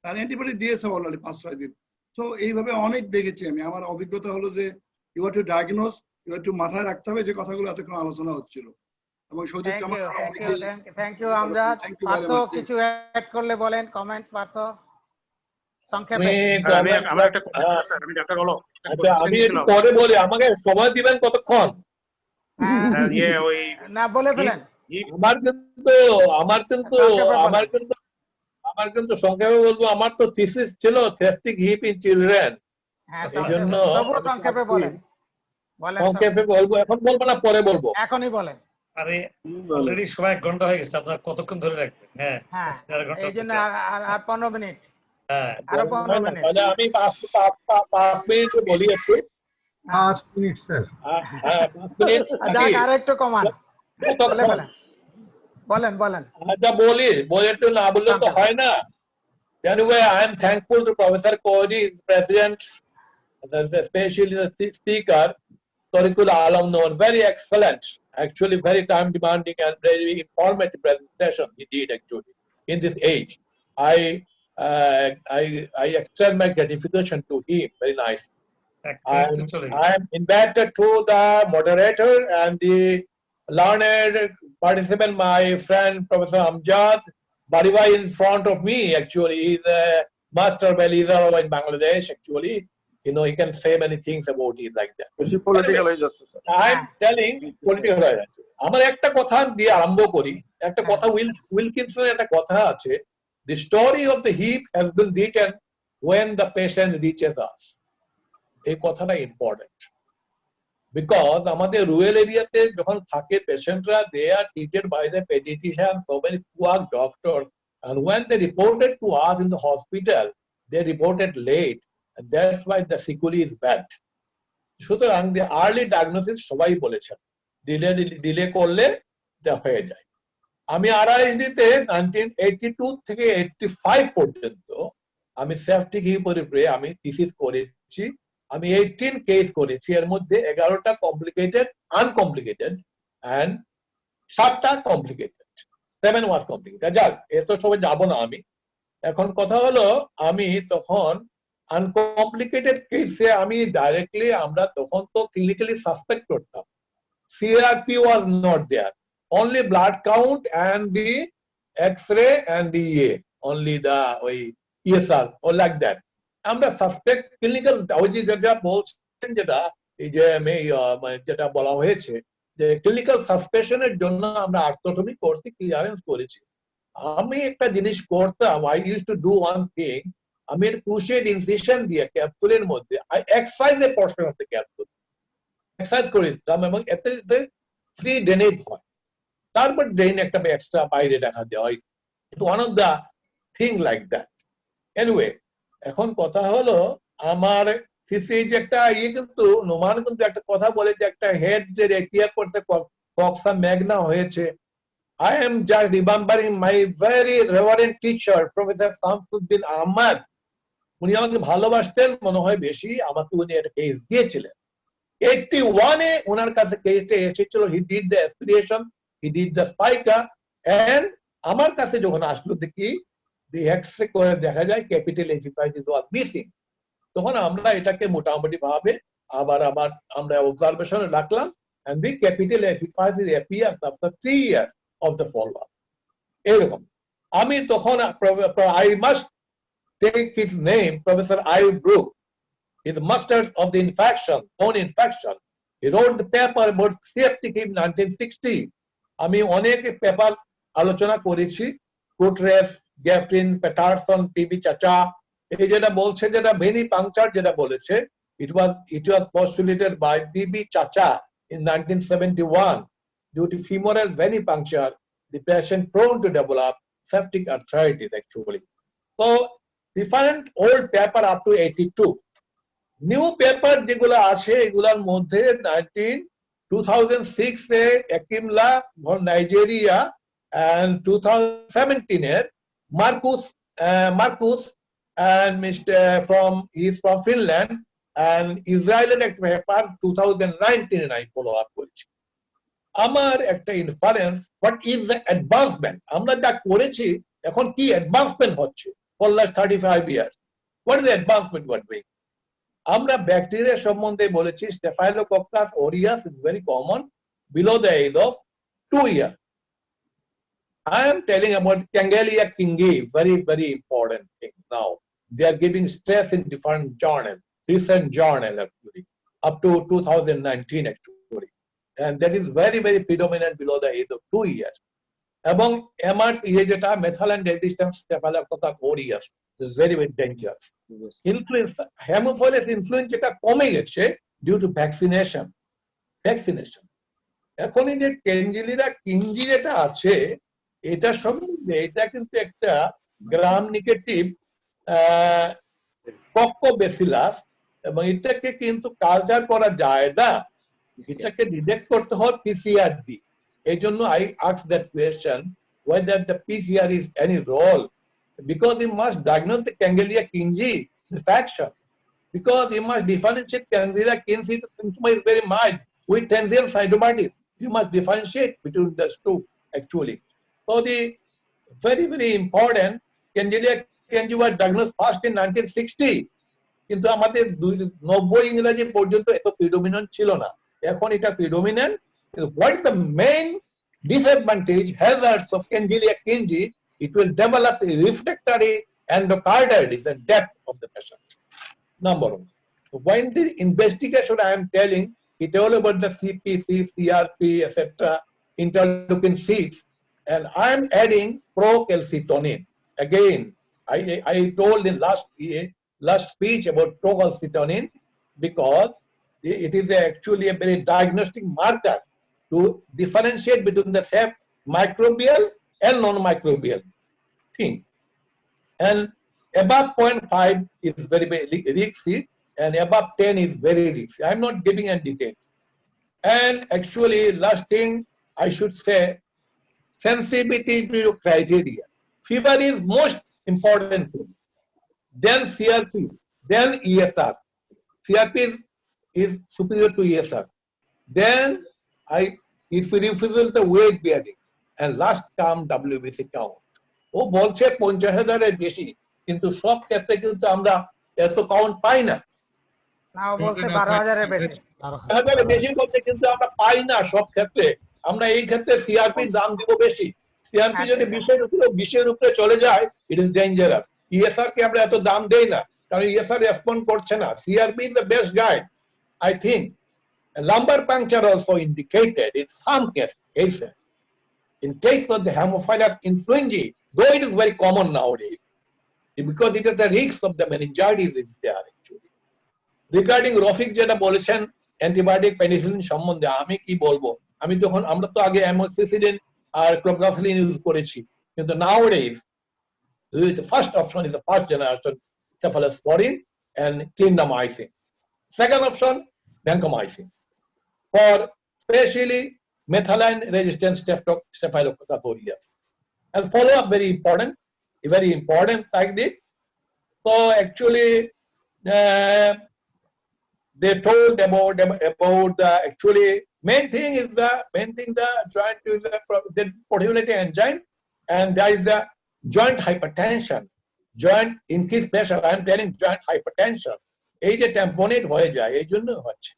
তার অ্যান্টিবায়োটিক দিয়েছে অলরেডি 5-6 দিন। তো এইভাবে অনেক দেখেছি আমি। আমার অভিজ্ঞতা হলো যে you have to diagnose, you have to মাথায় রাখতে হবে যে কথাগুলো এতক্ষণ আলোচনা হচ্ছিল। এবং সৌদিক থ্যাংক ইউ আমজাদ। পার্থ কিছু অ্যাড করলে বলেন, কমেন্ট পার্থ সংক্ষেপে। আমি একটু পরে বলি, আমাকে সময় দিবেন কতক্ষণ? না বলে ফেলেন। আমার কিন্তু সংক্ষেপে বলবো, আমার তো থিসিস ছিল সেপ্টিক হিপ ইন চিলড্রেন। এই জন্য সংক্ষেপে বলেন। সংক্ষেপে বলবো, এখন বলবো না পরে বলবো? এখনই বলেন। আরে অলরেডি সময় 1 ঘন্টা হয়ে গেছে, আপনারা কতক্ষণ ধরে রাখবেন? হ্যাঁ এই জন্য আর 15 মিনিট। হ্যাঁ আরো 15 মিনিট। তাহলে আমি 5 মিনিট বলি একটু। 5 মিনিট স্যার। হ্যাঁ 5 মিনিট। যাক আর একটু কমান। বলেন। আচ্ছা বলে একটু না বললে তো হয় না। Anyway, I am thankful to Professor Kohli, President, especially the speaker, Tariqul Alam Noman. Very excellent, actually very time demanding and very informative presentation he did actually in this age. I extend my gratification to him. Very nice. I am indebted to the moderator and the learned participant, my friend Professor Amjad Baribai in front of me. Actually, he's a master believer in Bangladesh. Actually, you know, he can say many things about it like that. I'm telling political. আমার একটা কথা দিয়ে আরম্ভ করি। একটা কথা উইলকিনসনের একটা কথা আছে, the story of the hip has been written when the patient reaches us. এই কথাটা ইম্পর্টেন্ট, বিকজ আমাদের রুরাল এরিয়াতে যখন থাকে পেশেন্টরা, they are treated by the pediatrician, so many poor doctors, and when they reported to us in the hospital, they reported late, and that's why the sequelae is bad. সুতরাং the early diagnosis সবাই বলেছেন, delay করলে যা হয়ে যায়। আমি আরআইএসডিতে 1982 থেকে 85 পর্যন্ত আমি সেপ্টিক হিপের উপরে আমি থিসিস করেছি। আমি 18 কেস করেছি, এর মধ্যে 11টা কমপ্লিকেটেড, আনকমপ্লিকেটেড, এন্ড 7টা কমপ্লিকেটেড, 7 ওয়াজ কমপ্লিকেটেড। যাক, এত সবাই যাবো না আমি। এখন কথা হলো, আমি তখন আনকমপ্লিকেটেড কেসে আমি ডাইরেক্টলি, আমরা তখন তো ক্লিনিক্যালি সাসপেক্ট করতাম। CRP was not there, only blood count and the X-ray and the only the ESR or like that. আমরা সাসপেক্ট ক্লিনিক্যাল যেটা বলছেন, যেটা এই যে যেটা বলা হয়েছে যে ক্লিনিক্যাল সাসপেশনের জন্য আমরা আর্থ্রোটমি করছি, ক্লিয়ারেন্স করেছি। আমি একটা জিনিস করতাম, I use to do one thing, আমি ক্রুশিয়েট ইনসিশন দিয়ে ক্যাপসুলের মধ্যে I exercise A portion of the capsule exercise করে দিতাম, এবং এতে ফ্রি ড্রেনেজ হয়। তারপর ড্রেন একটা এক্সট্রা বাইরে দেখা দেওয়া হয়, one of the thing like that. Anyway, এখন কথা হলো, আমার থিসিস একটা কিন্তু নোমান কিন্তু একটা কথা বলে যে একটা হেড যে রেটিয়া করতে কক্সা ম্যাগনা হয়েছে। I am just remembering my very reverend teacher, Professor Samsuddin Ahmad. উনি আমাকে ভালোবাসতেন মনে হয় বেশি, আমাকে উনি একটা কেস দিয়েছিলেন 81-এ। ওনার কাছে কেসটা এসেছিল, he did the aspiration, he did the spica, and আমার কাছে যখন আসলো দেখি the X-ray করে দেখা যায় ক্যাপিটাল এপিফাইসিস was missing. তখন আমরা এটাকে মোটামুটি ভাবে আবার আমরা অবজারভেশনে রাখলাম, and the capital efficacy appears after 3 years of the follow-up. এরকম আমি তখন I must take his name, Professor Ayub Brook. He's the master of the infection, bone infection. He wrote the paper about septic in 1960. আমি অনেক paper আলোচনা করেছি, কুটরেস, গ্যাফরিন, Patterson, PB চাচা, এই যেটা বলছে যেটা ভেনি পাংচার যেটা বলেছে, it was postulated by PB Chacha in 1971. Due to femoral venipuncture, the patient prone to develop septic arthritis actually. So different old paper up to 82. New paper যেগুলো আছে এগুলোর মধ্যে 2006 এ একিমলা from Nigeria and 2017 এর Marcus and Mr. he's from Finland and Israeli paper 2019 I follow up করেছি। আমার একটা inference, what is the advancement, আমরা যা করেছি এখন কি অ্যাডভান্সমেন্ট হচ্ছে for last 35 years, what is the advancement what way? আমরা ব্যাকটেরিয়া সম্বন্ধে বলেছি Staphylococcus aureus is very common below the age of 2 years. I am telling about Cangelia kingi, very important thing now. They are giving stress in different journals, recent journal actually, up to 2019 actually. And that is very predominant below the age of 2 years. Among MRS যেটা methylene resistant Staphylococcus aureus is very dangerous. Influenza, Haemophilus influenza যেটা কমে গেছে due to vaccination. এখন এই যে ক্যানজেলিয়া কিঞ্জি যেটা আছে এটা সম্বন্ধে এটা কিন্তু একটা গ্রাম নেগেটিভ কক্কোবেসিলাস এবং এটাকে কিন্তু কালচার করা যায় না, এটাকে ডিটেক্ট করতে হয় পিসিআর দিয়ে। এই জন্য I asked that question whether the PCR is any role, because you must diagnose the Cangelia kingi infection, because you must differentiate Cangelia kingi symptom is very mild with transient cytomatitis. You must differentiate between those two actually. So the very important Cangelia kingi was diagnosed first in 1960, কিন্তু আমাদের 90 ইংরেজি পর্যন্ত এত predominant ছিল না, এখন এটা predominant. What is the main disadvantage, hazards of Cangelia kingi? It will develop a refractory endocarditis, the death of the patient. Number one. So when the investigation I am telling, it all about the CPC, CRP, etc., interleukin 6, and I am adding procalcitonin. Again, I told in last speech about procalcitonin because it is actually a very diagnostic marker to differentiate between the microbial and non-microbial things. And above 0.5 is very risky, and above 10 is very risky. I'm not giving any details. And actually, last thing I should say, sensitivity to criteria. Fever is most important thing. Then CRP, then ESR. CRP is superior to ESR. Then if we refuse the weight bearing, and last come WBC count. ও বলছে 50,000-এর বেশি, কিন্তু সব ক্ষেত্রে কিন্তু আমরা এত count পাই না। না, ও বলছে 12,000-এর বেশি। 12,000-এর বেশি বলতে কিন্তু আমরা পাই না সব ক্ষেত্রে। আমরা এই ক্ষেত্রে সিআরপির দাম দিব বেশি। সিআরপি যদি 20-এর উপরে চলে যায়, ইট ইজ ডেঞ্জারাস। ইএসআর কে আমরা এত দাম দেই না, কারণ ইএসআর রেসপন্ড করছে না। CRP is the best guide, I think. Lumbar puncture also indicated in some cases. In case of the Haemophilus influenzae, though it is very common nowadays, because it is the risk of the meningitis is there actually. Regarding Rofik যেটা বলেছেন antibiotic penicillin সম্বন্ধে আমি কি বলবো, আমি তখন আমরা তো আগে অ্যামোক্সিসিলিন আর ক্লোরোক্সাসিলিন ইউজ করেছি, কিন্তু nowadays the first option is the first generation cephalosporin and clindamycin. Second option vancomycin for especially methylene resistant Staphylococcus aureus. And follow up very important like this. So actually they told about the actually main thing the joint is the portability enzyme, and there is the joint hypertension, joint increased pressure. I am telling joint hypertension. এই যে tamponade হয়ে যায় এই জন্য হচ্ছে।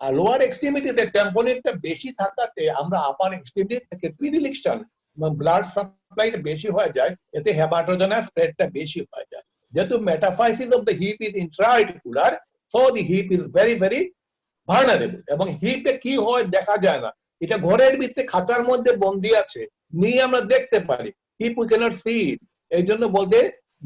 আর lower এক্সট্রিমিটিতে ট্যাম্পোনেটটা বেশি থাকাতে আমরা আপার এক্সট্রিমিটি থেকে প্রিডিলেকশন এবং ব্লাড সাপ্লাইটা বেশি হয়ে যায়, এতে হেপাটোজেনাস স্প্রেডটা বেশি হয়ে যায়। যেহেতু metaphysis of the hip is intra-articular, so the hip is very very vulnerable. এবং হিপে কি হয় দেখা যায় না, এটা ঘরের ভিতরে খাঁচার মধ্যে বন্দি আছে, নিয়ে আমরা দেখতে পারি, হিপ উই ক্যানট সি ইট। এই জন্য বলতে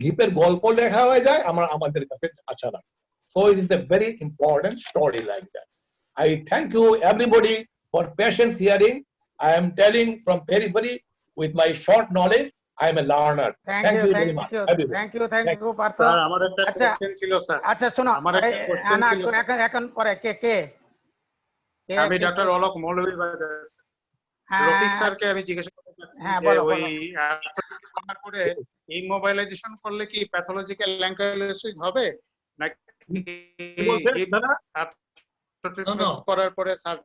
হিপের গল্প লেখা হয়ে যায় আমাদের কাছে আচ্ছা লাগে। So it is a very important story like that. I thank you everybody for patient hearing. I am telling from periphery with my short knowledge. I am a learner. Thank you very much. Thank you Partha. Sir আমার একটা question ছিল sir. আচ্ছা শোনো, আমার একটা question ছিল এখন পরে কে আমি ডক্টর অলোক মৌলভীবাজার। রফিক স্যারকে আমি জিজ্ঞাসা করতে চাচ্ছি যে ওই করার পরে ইমোবিলাইজেশন করলে কি প্যাথোলজিক্যাল অ্যাঙ্কাইলোসিস হবে নাকি করার পরে স্যার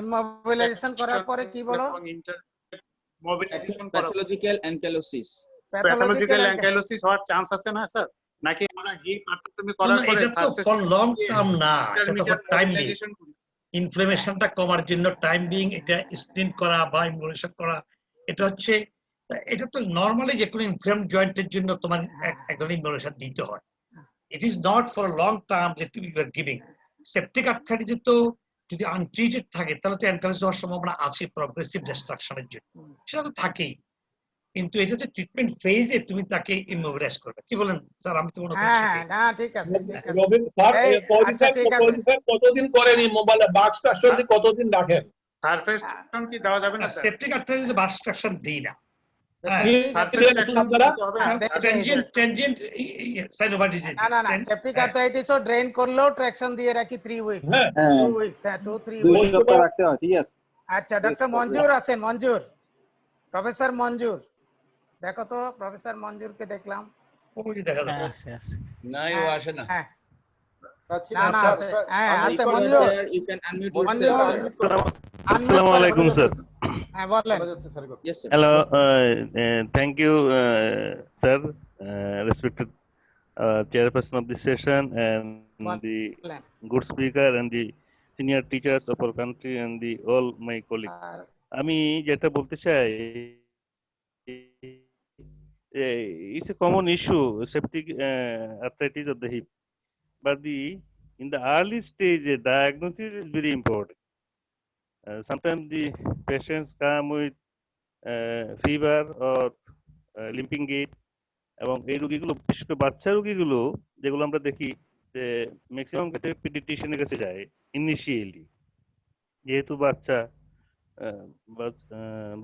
ইমোবিলাইজেশন করার পরে কি বলো? প্যাথোলজিক্যাল অ্যাঙ্কাইলোসিস। প্যাথোলজিক্যাল অ্যাঙ্কাইলোসিস হওয়ার চান্স আছে না স্যার? নাকি আমরা হিপ আর্থ্রোটমি করার পরে সারফেস ফর লং টার্ম না, এটা তো ফর টাইম বিং ইনফ্লামেশনটা কমার জন্য টাইম বিং এটা স্টেন্ট করা বা ইমোবিলাইজেশন করা, এটা হচ্ছে এটা তো নরমালি যে কোনো ইনফ্লেমড জয়েন্টের জন্য তোমার এক ধরনের ইমোবিলাইজেশন দিতে হয়। It is not for long term যে তুমি you are giving. Septic arthritis তো যদি আনট্রিটেড থাকে তাহলে তো অ্যানকাইলোসিস হওয়ার সম্ভাবনা আছে প্রগ্রেসিভ ডিস্ট্রাকশনের জন্য, সেটা তো থাকেই। কিন্তু এটা যে ট্রিটমেন্ট ফেজে তুমি তাকে ইমোবিলাইজ করবে। কি বলেন স্যার? আমি তো মনে করছি না ঠিক আছে কতদিন করেন মোবাইল বাক্সট্রাকশন কতদিন রাখেন? সারফেস ট্রাকশন কি দেওয়া যাবে না? সেপটিক আর্থ্রাইটিস বাক্সট্রাকশন দেই না। সেপটিক আর্থ্রাইটিসও ড্রেন করলেও ট্রাকশন দিয়ে রাখি 3 উইকস। 2 উইকস 2-3 2 সপ্তাহ রাখতে হয়। ঠিক আছে। আচ্ছা ডক্টর মঞ্জুর আছেন, মঞ্জুর, প্রফেসর মঞ্জুর, দেখো তো প্রফেসর মঞ্জুরকে দেখলাম। ওই দেখা যাচ্ছে না ও আসে না। আচ্ছা মঞ্জুর you can unmute Manjur yourself. Assalamu alaikum sir. হ্যাঁ বলেন। Yes sir. Hello, thank you sir, respected chairperson of this session and the good speaker and the senior teachers of our country and the all my colleagues. আমি যেটা বলতে চাই, it's a common issue, septic arthritis of the hip, but in the early stage diagnosis is very important. Sometimes the patients come with fever or limping gait, এবং এই রোগীগুলো বিশেষ করে বাচ্চা রোগীগুলো যেগুলো আমরা দেখি যে ম্যাক্সিমাম ক্ষেত্রে পিডিয়াট্রিশিয়ানের কাছে যায় ইনিশিয়ালি, যেহেতু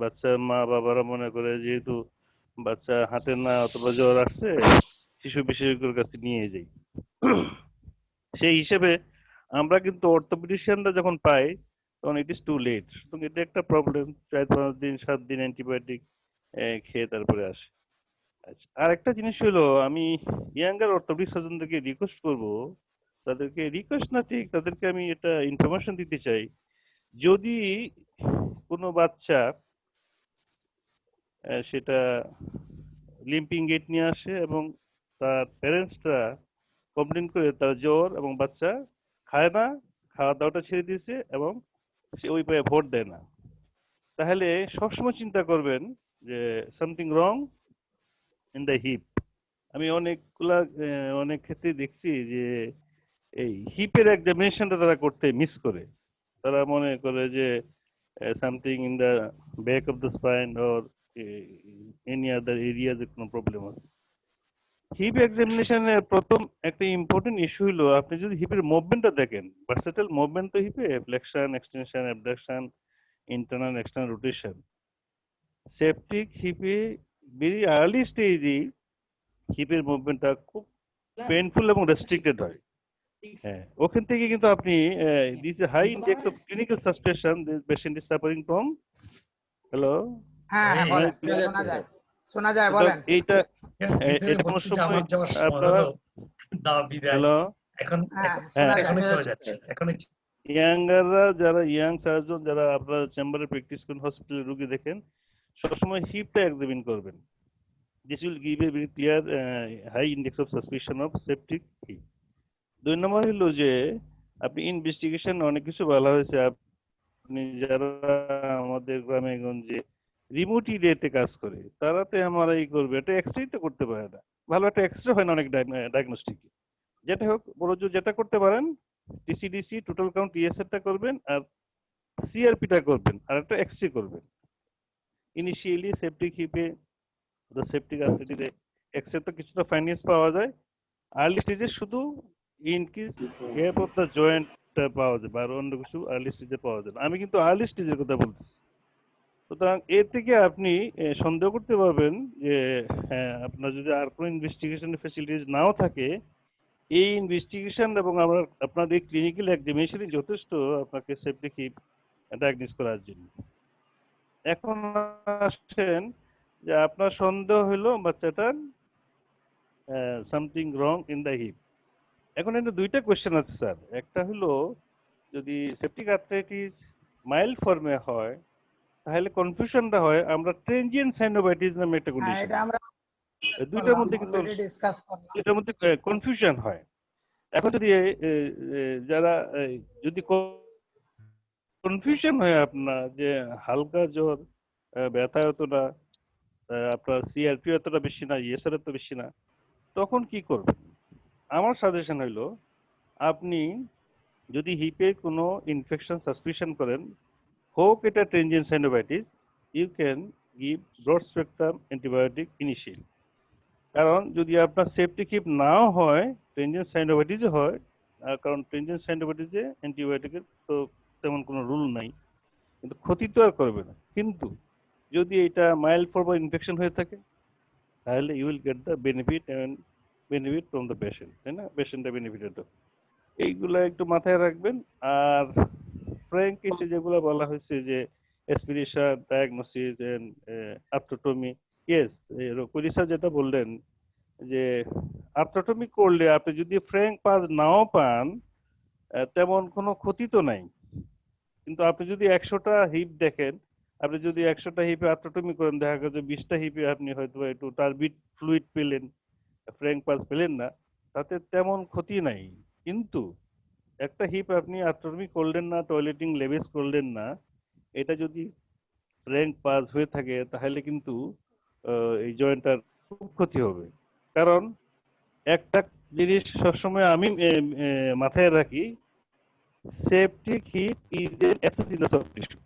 বাচ্চার মা বাবারা মনে করে যেহেতু বাচ্চা হাতে না অথবা জ্বর আসছে শিশু বিশেষজ্ঞের কাছে নিয়ে যাই। সেই হিসেবে আমরা কিন্তু অর্থোপেডিশিয়ানরা যখন পাই তখন ইট ইজ টু লেট। এটা একটা প্রবলেম, 4-5 দিন 7 দিন অ্যান্টিবায়োটিক খেয়ে তারপরে আসে। আচ্ছা, আর একটা জিনিস হলো আমি ইয়াঙ্গার অর্থোপেডিক সার্জনদেরকে রিকোয়েস্ট করবো, তাদেরকে রিকোয়েস্ট না ঠিক তাদেরকে আমি এটা ইনফরমেশন দিতে চাই, যদি কোনো বাচ্চা সেটা লিম্পিং গেট নিয়ে আসে এবং তার প্যারেন্টসরা কমপ্লেন করে তার জ্বর এবং বাচ্চা খায় না, খাওয়া দাওয়াটা ছেড়ে দিয়েছে এবং সে ওই পায়ে ভোট দেয় না, তাহলে সবসময় চিন্তা করবেন যে something wrong in the hip. আমি অনেক ক্ষেত্রে দেখছি যে এই হিপের এক্সামিনেশনটা তারা করতে মিস করে, তারা মনে করে যে something in the back of the spine or any other area যে কোনো প্রবলেম আছে। হিপ এক্সামিনেশনের প্রথম একটা ইম্পর্টেন্ট ইস্যু হলো আপনি যদি হিপের মুভমেন্টটা দেখেন, ভার্সেটাইল মুভমেন্ট তো হিপে, flexion, extension, abduction, internal external rotation. Septic হিপে ভেরি আর্লি স্টেজে হিপের মুভমেন্টটা খুব পেইনফুল এবং রেস্ট্রিক্টেড হয়। হ্যাঁ, ওখান থেকে কিন্তু আপনি this a high index of clinical suspicion this patient is suffering from. Hello, হ্যাঁ বলেন, শোনা যায় বলেন। এইটা কোনো সময় আপনারা হ্যালো এখন চলে যাচ্ছে, এখন ইয়াঙ্গাররা যারা ইয়াং সার্জন যারা আপনারা চেম্বারে প্র্যাকটিস করেন, হসপিটালে রোগী দেখেন, সবসময় হিপটা এক্সামিন করবেন। This will give a very clear high index of suspicion of septic heat. 2 নম্বর হলো যে আপনি ইনভেস্টিগেশন অনেক কিছু বলা হয়েছে, আপনি যারা আমাদের গ্রামে গঞ্জে রিমোট এরিয়াতে কাজ করে তারাতে এমআরআই করবে, এটা এক্সরে তো করতে পারে না, ভালো একটা এক্সরে হয় না অনেক ডায়াগনস্টিক। যেটা হোক বড় যেটা করতে পারেন টিসিডিসি টোটাল কাউন্ট ইএসএরটা করবেন আর সিআরপিটা করবেন আর একটা এক্সরে করবেন। ইনিশিয়ালি সেপ্টিক হিপে সেপ্টিক আর্থারাইটিসে এক্সরে তো কিছুটা ফাইন্ডিংস পাওয়া যায়, আর্লি স্টেজে শুধু ইনক্রিজ গ্যাপ অফ দ্য জয়েন্টটা পাওয়া যায়, বা অন্য কিছু আর্লি স্টেজে পাওয়া যায়। আমি কিন্তু আর্লি স্টেজের কথা বলতেছি। সুতরাং এর থেকে আপনি সন্দেহ করতে পারবেন যে হ্যাঁ আপনার যদি আর কোনো ইনভেস্টিগেশন ফ্যাসিলিটিস নাও থাকে, এই ইনভেস্টিগেশন এবং আপনাদের ক্লিনিক্যাল এক্সামিনেশনই যথেষ্ট আপনাকে সেপ্টিক হিপ ডায়াগনোস করার জন্য। এখন আসেন যে আপনার সন্দেহ হলো বাচ্চাটার something wrong in the hip. এখন এখানে দুইটা কোয়েশ্চেন আছে স্যার। একটা হলো যদি সেপ্টিক আর্থ্রাইটিস মাইল্ড ফর্মে হয় তাহলে কনফিউশনটা হয় আমরা ট্রানজিয়েন্ট সাইনোভাইটিস নামে একটা কন্ডিশন, দুইটার মধ্যে কিন্তু দুইটার মধ্যে কনফিউশন হয়। এখন যদি যারা যদি কনফিউশন হয় আপনার যে হালকা জ্বর, ব্যথা এতটা, আপনার সিআরপি এতটা বেশি না, ইএসআর এত বেশি না, তখন কি করবেন? আমার সাজেশন হইলো আপনি যদি হিপে কোনো ইনফেকশন সাসপিশন করেন, হোক এটা transient synovitis, you can give broad spectrum antibiotic initial. কারণ যদি আপনার সেপ্টিক হিপ নাও হয়, ট্রানজিয়েন্ট সাইনোভাইটিসও হয়, কারণ ট্রানজিয়েন্ট সাইনোভাইটিসে অ্যান্টিবায়োটিকের তো তেমন কোনো রুল নাই, কিন্তু ক্ষতি তো আর করবে না। কিন্তু যদি এটা মাইল্ড ফর্ম ইনফেকশন হয়ে থাকে তাহলে you will get the benefit from the patient, তাই না? পেশেন্টের বেনিফিট। এইগুলো একটু মাথায় রাখবেন। আর ফ্র্যাঙ্ক কেসে যেগুলো বলা হয়েছে যে অ্যাসপিরেশন, ডায়াগনোসিস এন্ড আর্থ্রোটমি, ইয়েস কলিসা যেটা বললেন যে আর্থ্রোটমি করলে আপনি যদি ফ্র্যাঙ্ক পাস নাও পান তেমন কোনো ক্ষতি তো নাই, কিন্তু আপনি যদি 100টা হিপ দেখেন, আপনি যদি 100টা হিপে আর্থ্রোটমি করেন, দেখা গেছে 20টা হিপে আপনি হয়তো একটু টার্বিড ফ্লুইড পেলেন, ফ্র্যাঙ্ক পাস পেলেন না, তাতে তেমন ক্ষতি নাই। কিন্তু একটা হিপ আপনি আর্থ্রোটমি করলেন না, টয়লেটিং লেবেস করলেন না, এটা যদি ফ্র্যাঙ্ক পাস হয়ে থাকে তাহলে কিন্তু এই জয়েন্টটার খুব ক্ষতি হবে। কারণ একটা জিনিস সবসময় আমি মাথায় রাখি, septic hip is an abscess in the soft tissue.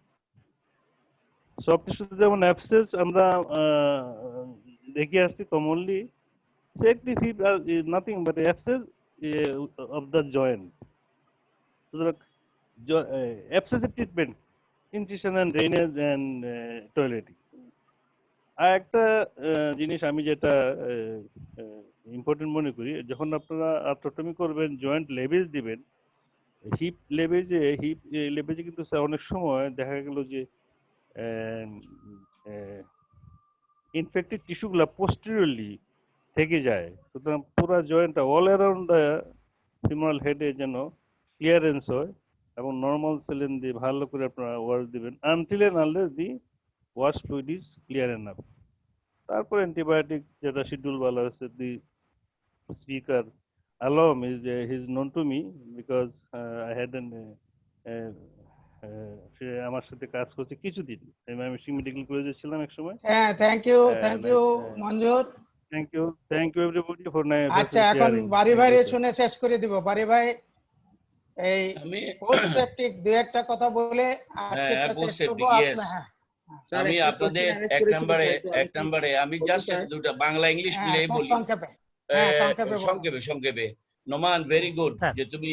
সফট টিস্যুতে যেমন অ্যাবসেস আমরা দেখে আসছি commonly, septic hip is nothing but abscess of the joint. সুতরাং abscessive treatment, incision and drainage and toileting. আর একটা জিনিস আমি যেটা ইম্পর্টেন্ট মনে করি, যখন আপনারা আর্থ্রোটমি করবেন, জয়েন্ট লেবেজ দিবেন, হিপ লেবেজে কিন্তু অনেক সময় দেখা গেল যে ইনফেক্টেড টিস্যুগুলো পোস্টেরিয়রলি থেকে যায়। সুতরাং পুরো জয়েন্টটা অল অ্যারাউন্ড দ্য ফিমোরাল হেডে যেন ক্লিয়ারেন্স হয় এবং নর্মাল সেলেন দিয়ে ভালো করে আপনারা ওয়াশ দিবেন until and unless the wash fluid is clear enough. তারপর অ্যান্টিবায়োটিক যেটা শিডিউল বলা হচ্ছে, the speaker allow me is he is known to me because I had an সে আমার সাথে কাজ করছে কিছুদিন, আমি মেডিকেল কলেজে ছিলাম এক সময়। হ্যাঁ, thank you Manzoor. Thank you everybody for nice. আচ্ছা, এখন বাড়ি ভাইরে শুনে শেষ করে দিব। বাড়ি ভাই এই পোস্ট সেপ্টিক দুই একটা কথা বলে আজকে শেষ করব। আমি আপনাদের এক নম্বরে আমি জাস্ট দুটো বাংলা ইংলিশ মিলে বলি সংক্ষেপে। নোমান, ভেরি গুড যে তুমি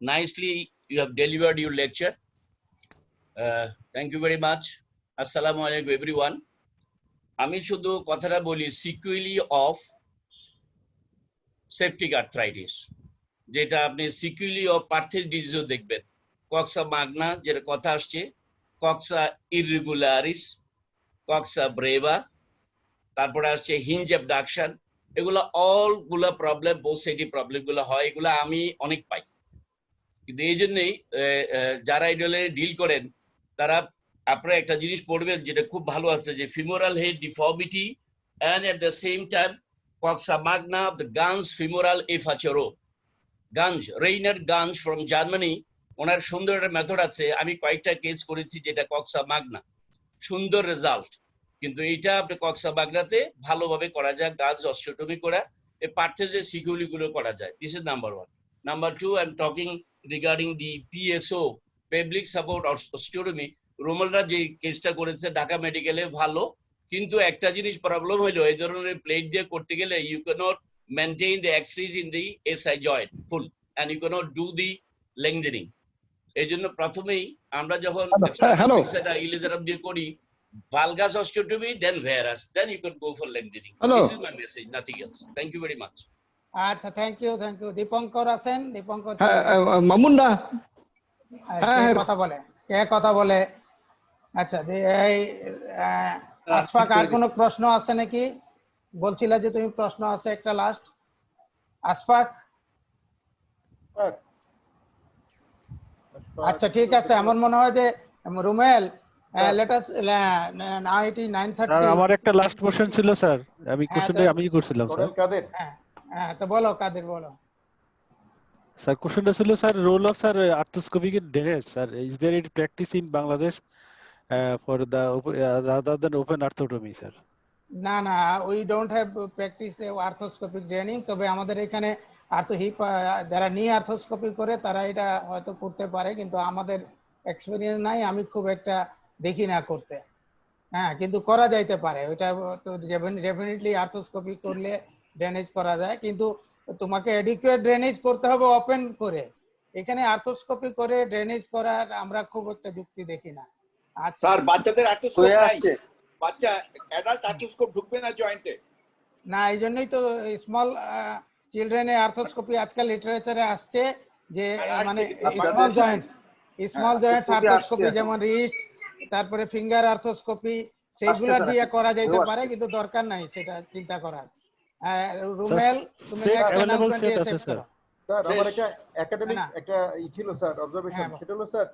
nicely you have delivered your lecture. Thank you very much. আসসালামু আলাইকুম এভরিওয়ান। আমি শুধু কথাটা বলি, সিকুয়েলি অফ সেপ্টিক আর্থ্রাইটিস, যেটা আপনি সিকুয়েলি অফ পার্থেস ডিজিজও দেখবেন। কক্সা মাগনা যেটা কথা আসছে, কক্সা ইররেগুলারিস, কক্সা ব্রেভা, তারপরে আসছে হিঞ্জ অ্যাবডাকশন, এগুলো অলগুলা প্রবলেম, বোসেটি প্রবলেম গুলো হয়, এগুলো আমি অনেক পাই। কিন্তু এই জন্যই যারা এগুলো ডিল করেন তারা আপনারা একটা জিনিস পড়বেন যেটা খুব ভালো আছে, যে femoral head deformity and at the same time coxa magna of the gans femoral efachero ganj Rainer Ganj from Germany ওনার সুন্দর একটা মেথড আছে আমি কয়েকটা কেস করেছি যেটা কক্সা মাগনা সুন্দর রেজাল্ট কিন্তু এটা আপনি কক্সা মাগনাতে ভালোভাবে করা যায় গাজ অস্টিওটমি করা এই পার্থেজের সিকিউরিটি গুলো করা যায় this is number 1 number 2 I am talking regarding the PSO public support osteotomy রোমালরা যে কেসটা করেছে ঢাকা মেডিকেলে ভালো কিন্তু একটা জিনিস প্রবলেম হলো এই ধরনের প্লেট দিয়ে করতে গেলে you cannot maintain the axis in the SI joint full and you cannot do the lengthening এইজন্য প্রথমেই আমরা যখন সেটা ইলিজারাম দিয়ে করি valgus osteotomy then varus then you can go for lengthening. This is my message, nothing else. Thank you very much. আচ্ছা thank you Dipankar আছেন দীপঙ্কর মামুন না কে কথা বলে আচ্ছা এই আশফাক আর কোনো প্রশ্ন আছে নাকি বলছিলা যে তুমি প্রশ্ন আছে একটা লাস্ট আশফাক আচ্ছা ঠিক আছে আমার মনে হয় যে রুমেল let us now it is 9:30 sir আমার একটা লাস্ট কোশ্চেন ছিল স্যার আমি কোশ্চেনটা আমি করছিলাম স্যার কাদের হ্যাঁ তো বলো কাদের বলো স্যার কোশ্চেনটা ছিল sir role of sir arthroscopic drainage sir is there any practice in Bangladesh for the rather than open arthrotomy sir না না we don't have practice arthroscopic draining তবে আমাদের এখানে আর্থো হিপ যারা নি আর্থ্রোস্কোপি করে তারা এটা হয়তো করতে পারে কিন্তু আমাদের এক্সপেরিয়েন্স নাই আমি খুব একটা দেখি না করতে হ্যাঁ কিন্তু করা যাইতে পারে ওটা তো ডেফিনেটলি আর্থ্রোস্কোপি করলে ড্রেনেজ করা যায় কিন্তু তোমাকে এডিকুয়েট ড্রেনেজ করতে হবে ওপেন করে এখানে আর্থ্রোস্কোপি করে ড্রেনেজ করার আমরা খুব একটা যুক্তি দেখি না আচ্ছা স্যার বাচ্চাদের আর্থ্রোস্কোপ নাই বাচ্চা অ্যাডাল্ট আর্থ্রোস্কোপ ঢুকবে না জয়েন্টে না এইজন্যই তো স্মল চিলড্রেনে আর্থ্রোস্কোপি আজকাল লিটারেচারে আসছে যে মানে স্মল জয়েন্টস আর্থ্রোস্কোপি যেমন রিস্ট তারপরে ফিঙ্গার আর্থ্রোস্কোপি সেগুলো দিয়ে করা যাইতে পারে কিন্তু দরকার নাই সেটা চিন্তা করার রুমেল তুমি নেক্সট অ্যানাউন্সমেন্ট দিয়ে শেষ করো স্যার আমার একটা একাডেমিক একটা ছিল স্যার অবজারভেশন সেটা হলো স্যার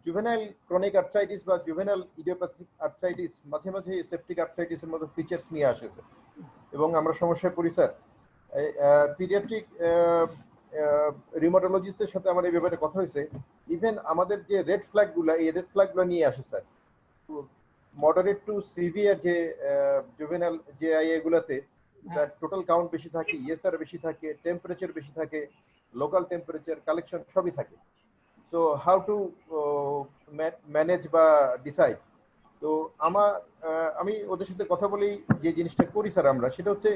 জুভেনাইল ক্রনিক আর্থ্রাইটিস বা জুভেনাইল ইডিওপ্যাথিক আর্থ্রাইটিস মাঝে মাঝে সেপটিক আর্থ্রাইটিসের মতো ফিচারস নিয়ে আসে স্যার এবং আমরা সমস্যায় পড়ি স্যার পিডিয়াট্রিক রিউমাটোলজিস্টের সাথে আমার এই ব্যাপারে কথা হয়েছে ইভেন আমাদের যে রেড ফ্ল্যাগগুলো এই রেড ফ্ল্যাগগুলো নিয়ে আসে স্যার মডারেট টু সিভিয়ার যে জুভেনাইল যে এগুলাতে টোটাল কাউন্ট বেশি থাকে ইএসআর বেশি থাকে টেম্পারেচার বেশি থাকে লোকাল টেম্পারেচার কালেকশন সবই থাকে সো হাউ টু ম্যানেজ বা ডিসাইড তো আমি ওদের সাথে কথা বলেই যে জিনিসটা করি স্যার আমরা সেটা হচ্ছে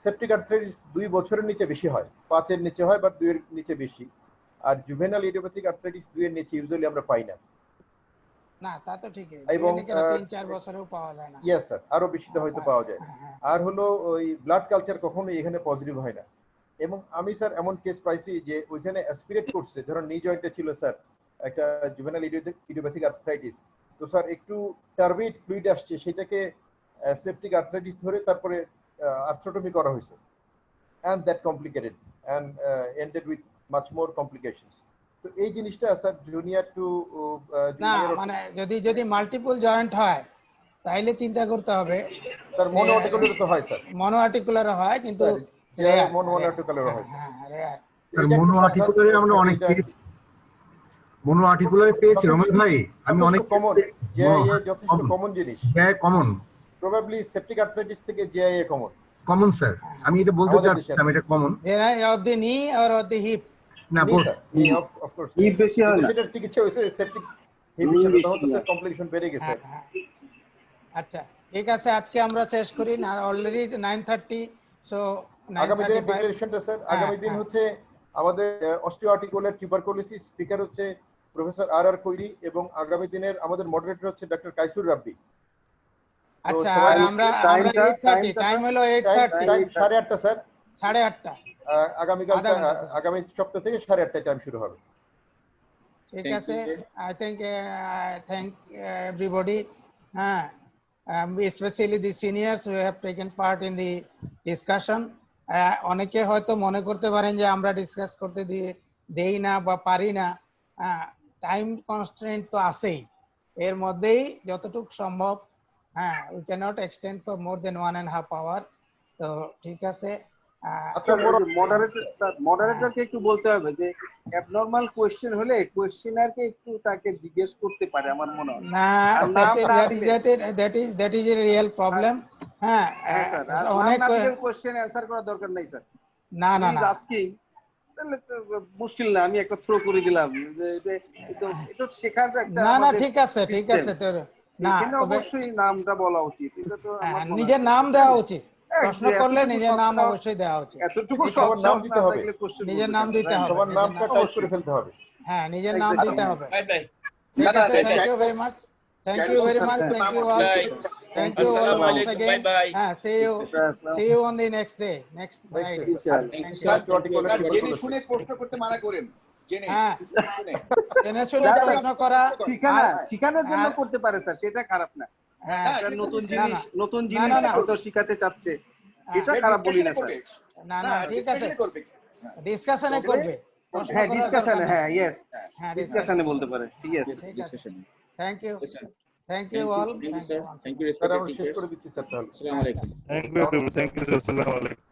সেপটিক আর্থ্রাইটিস 2 বছরের নিচে বেশি হয় 5 এর নিচে হয় বা 2 এর নিচে বেশি আর জুভেনাইল ইডিওপ্যাথিক আর্থ্রাইটিস 2 এর নিচে ইউজুয়ালি আমরা পাই না না তা তো ঠিকই এবং 3-4 বছরেও পাওয়া যায় না ইয়েস স্যার আরো বেশি তো হয়তো পাওয়া যায় আর হলো ওই ব্লাড কালচার কখনোই এখানে পজিটিভ হয় না এবং আমি স্যার এমন কেস পাইছি যে ওইখানে অ্যাসপিরেট করছে ধরুন নি জয়েন্টে ছিল স্যার একটা জুভেনাইল ইডিওপ্যাথিক আর্থ্রাইটিস তো স্যার একটু টার্বিড ফ্লুইড আসছে সেটাকে সেপটিক আর্থ্রাইটিস ধরে তারপরে আর্থ্রোটমি করা হয়েছে and that complicated and ended with much more complications তো এই জিনিসটা স্যার জুনিয়র টু না মানে যদি মাল্টিপল জয়েন্ট হয় তাইলে চিন্তা করতে হবে তার মনো আর্টিকুলার তো হয় স্যার মনো আর্টিকুলার হয় কিন্তু মনো আর্টিকুলার হয় স্যার মনো আর্টিকুলারে আমরা অনেক পেয়েছি মনো আর্টিকুলারে পেয়েছি রমেশ ভাই আমি অনেক কমন জেআইএ যথেষ্ট কমন জিনিস হ্যাঁ কমন প্রবাবলি সেপটিক আর্থ্রাইটিস থেকে জেআইএ কমন স্যার আমি এটা বলতে চাচ্ছিলাম এটা কমন অফ দি নি অর অফ দি হিপ না অফ কোর্স হিপ বেশি হয় না সেটার চিকিৎসা হইছে সেপটিক হিপ হিসেবে তখন তো স্যার কমপ্লিকেশন বেড়ে গেছে আচ্ছা ঠিক আছে আজকে আমরা শেষ করি না অলরেডি 9:30 সো আগামী দিনের ডিক্লারেশনটা স্যার আগামী দিন হচ্ছে আমাদের অস্টিওআর্টিকুলার টিউবারকুলোসিস স্পিকার হচ্ছে প্রফেসর আর কৈরি এবং আগামী দিনের আমাদের মডারেটর হচ্ছে ডক্টর কাইসুর রাব্বি আচ্ছা আর আমরা 8:30 টাইম হলো 8:30 8:30 স্যার 8:30 আগামী সপ্তাহ থেকে 8:30 টাইম শুরু হবে ঠিক আছে I thank everybody especially the seniors who have taken part in the discussion অনেকে হয়তো মনে করতে পারেন যে আমরা ডিসকাস করতে দেই না বা পারি না টাইম কনস্ট্রেন্ট তো আছেই এর মধ্যেই যতটুকু সম্ভব we cannot extend for more than 1.5 hour. তো ঠিক আছে। আচ্ছা মডারেটরকে একটু বলতে হবে যে অ্যাবনরমাল কোশ্চেন হলে কোশ্চেনারকে একটু তাকে জিজ্ঞেস করতে পারে আমার মনে হয়। না, that is a real problem. হ্যাঁ স্যার, অনেক কোশ্চেন অ্যানসার করার দরকার নাই স্যার। না আস্কিং তাহলে তো মুশকিল না, আমি একটা থ্রো করে দিলাম যে এটা শেখার একটা না ঠিক আছে তোর না, অবশ্যই নামটা বলা উচিত। এটা তো নিজের নাম দেওয়া উচিত, প্রশ্ন করলে নিজের নাম অবশ্যই দেওয়া উচিত। এতটুকু সবার নাম দিতে হবে, নিজের নাম দিতে হবে, সবার নামটা টাইপ করে ফেলতে হবে। হ্যাঁ, নিজের নাম দিতে হবে। ঠিক আছে, thank you very much, thank you very much, thank you all, thank you all once again. See you on the next day, next night. জেনে শুনে প্রশ্ন করতে মানা করেন। জেনে শুনে প্রশ্ন করা শিখানোর জন্য করতে পারে স্যার, সেটা খারাপ না। নতুন জিনিস হয়তো শিখাতে চাচ্ছে, এটা খারাপ বলি না স্যার। না ঠিক আছে, ডিসকাশনে করবে। হ্যাঁ ডিসকাশনে, হ্যাঁ ইয়েস, ডিসকাশনে বলতে পারে। ঠিক আছে, thank you all, thank you sir, আমরা শেষ করে দিচ্ছি স্যার তাহলে। আসসালামু আলাইকুম। থ্যাংক ইউ, আসসালামু আলাইকুম।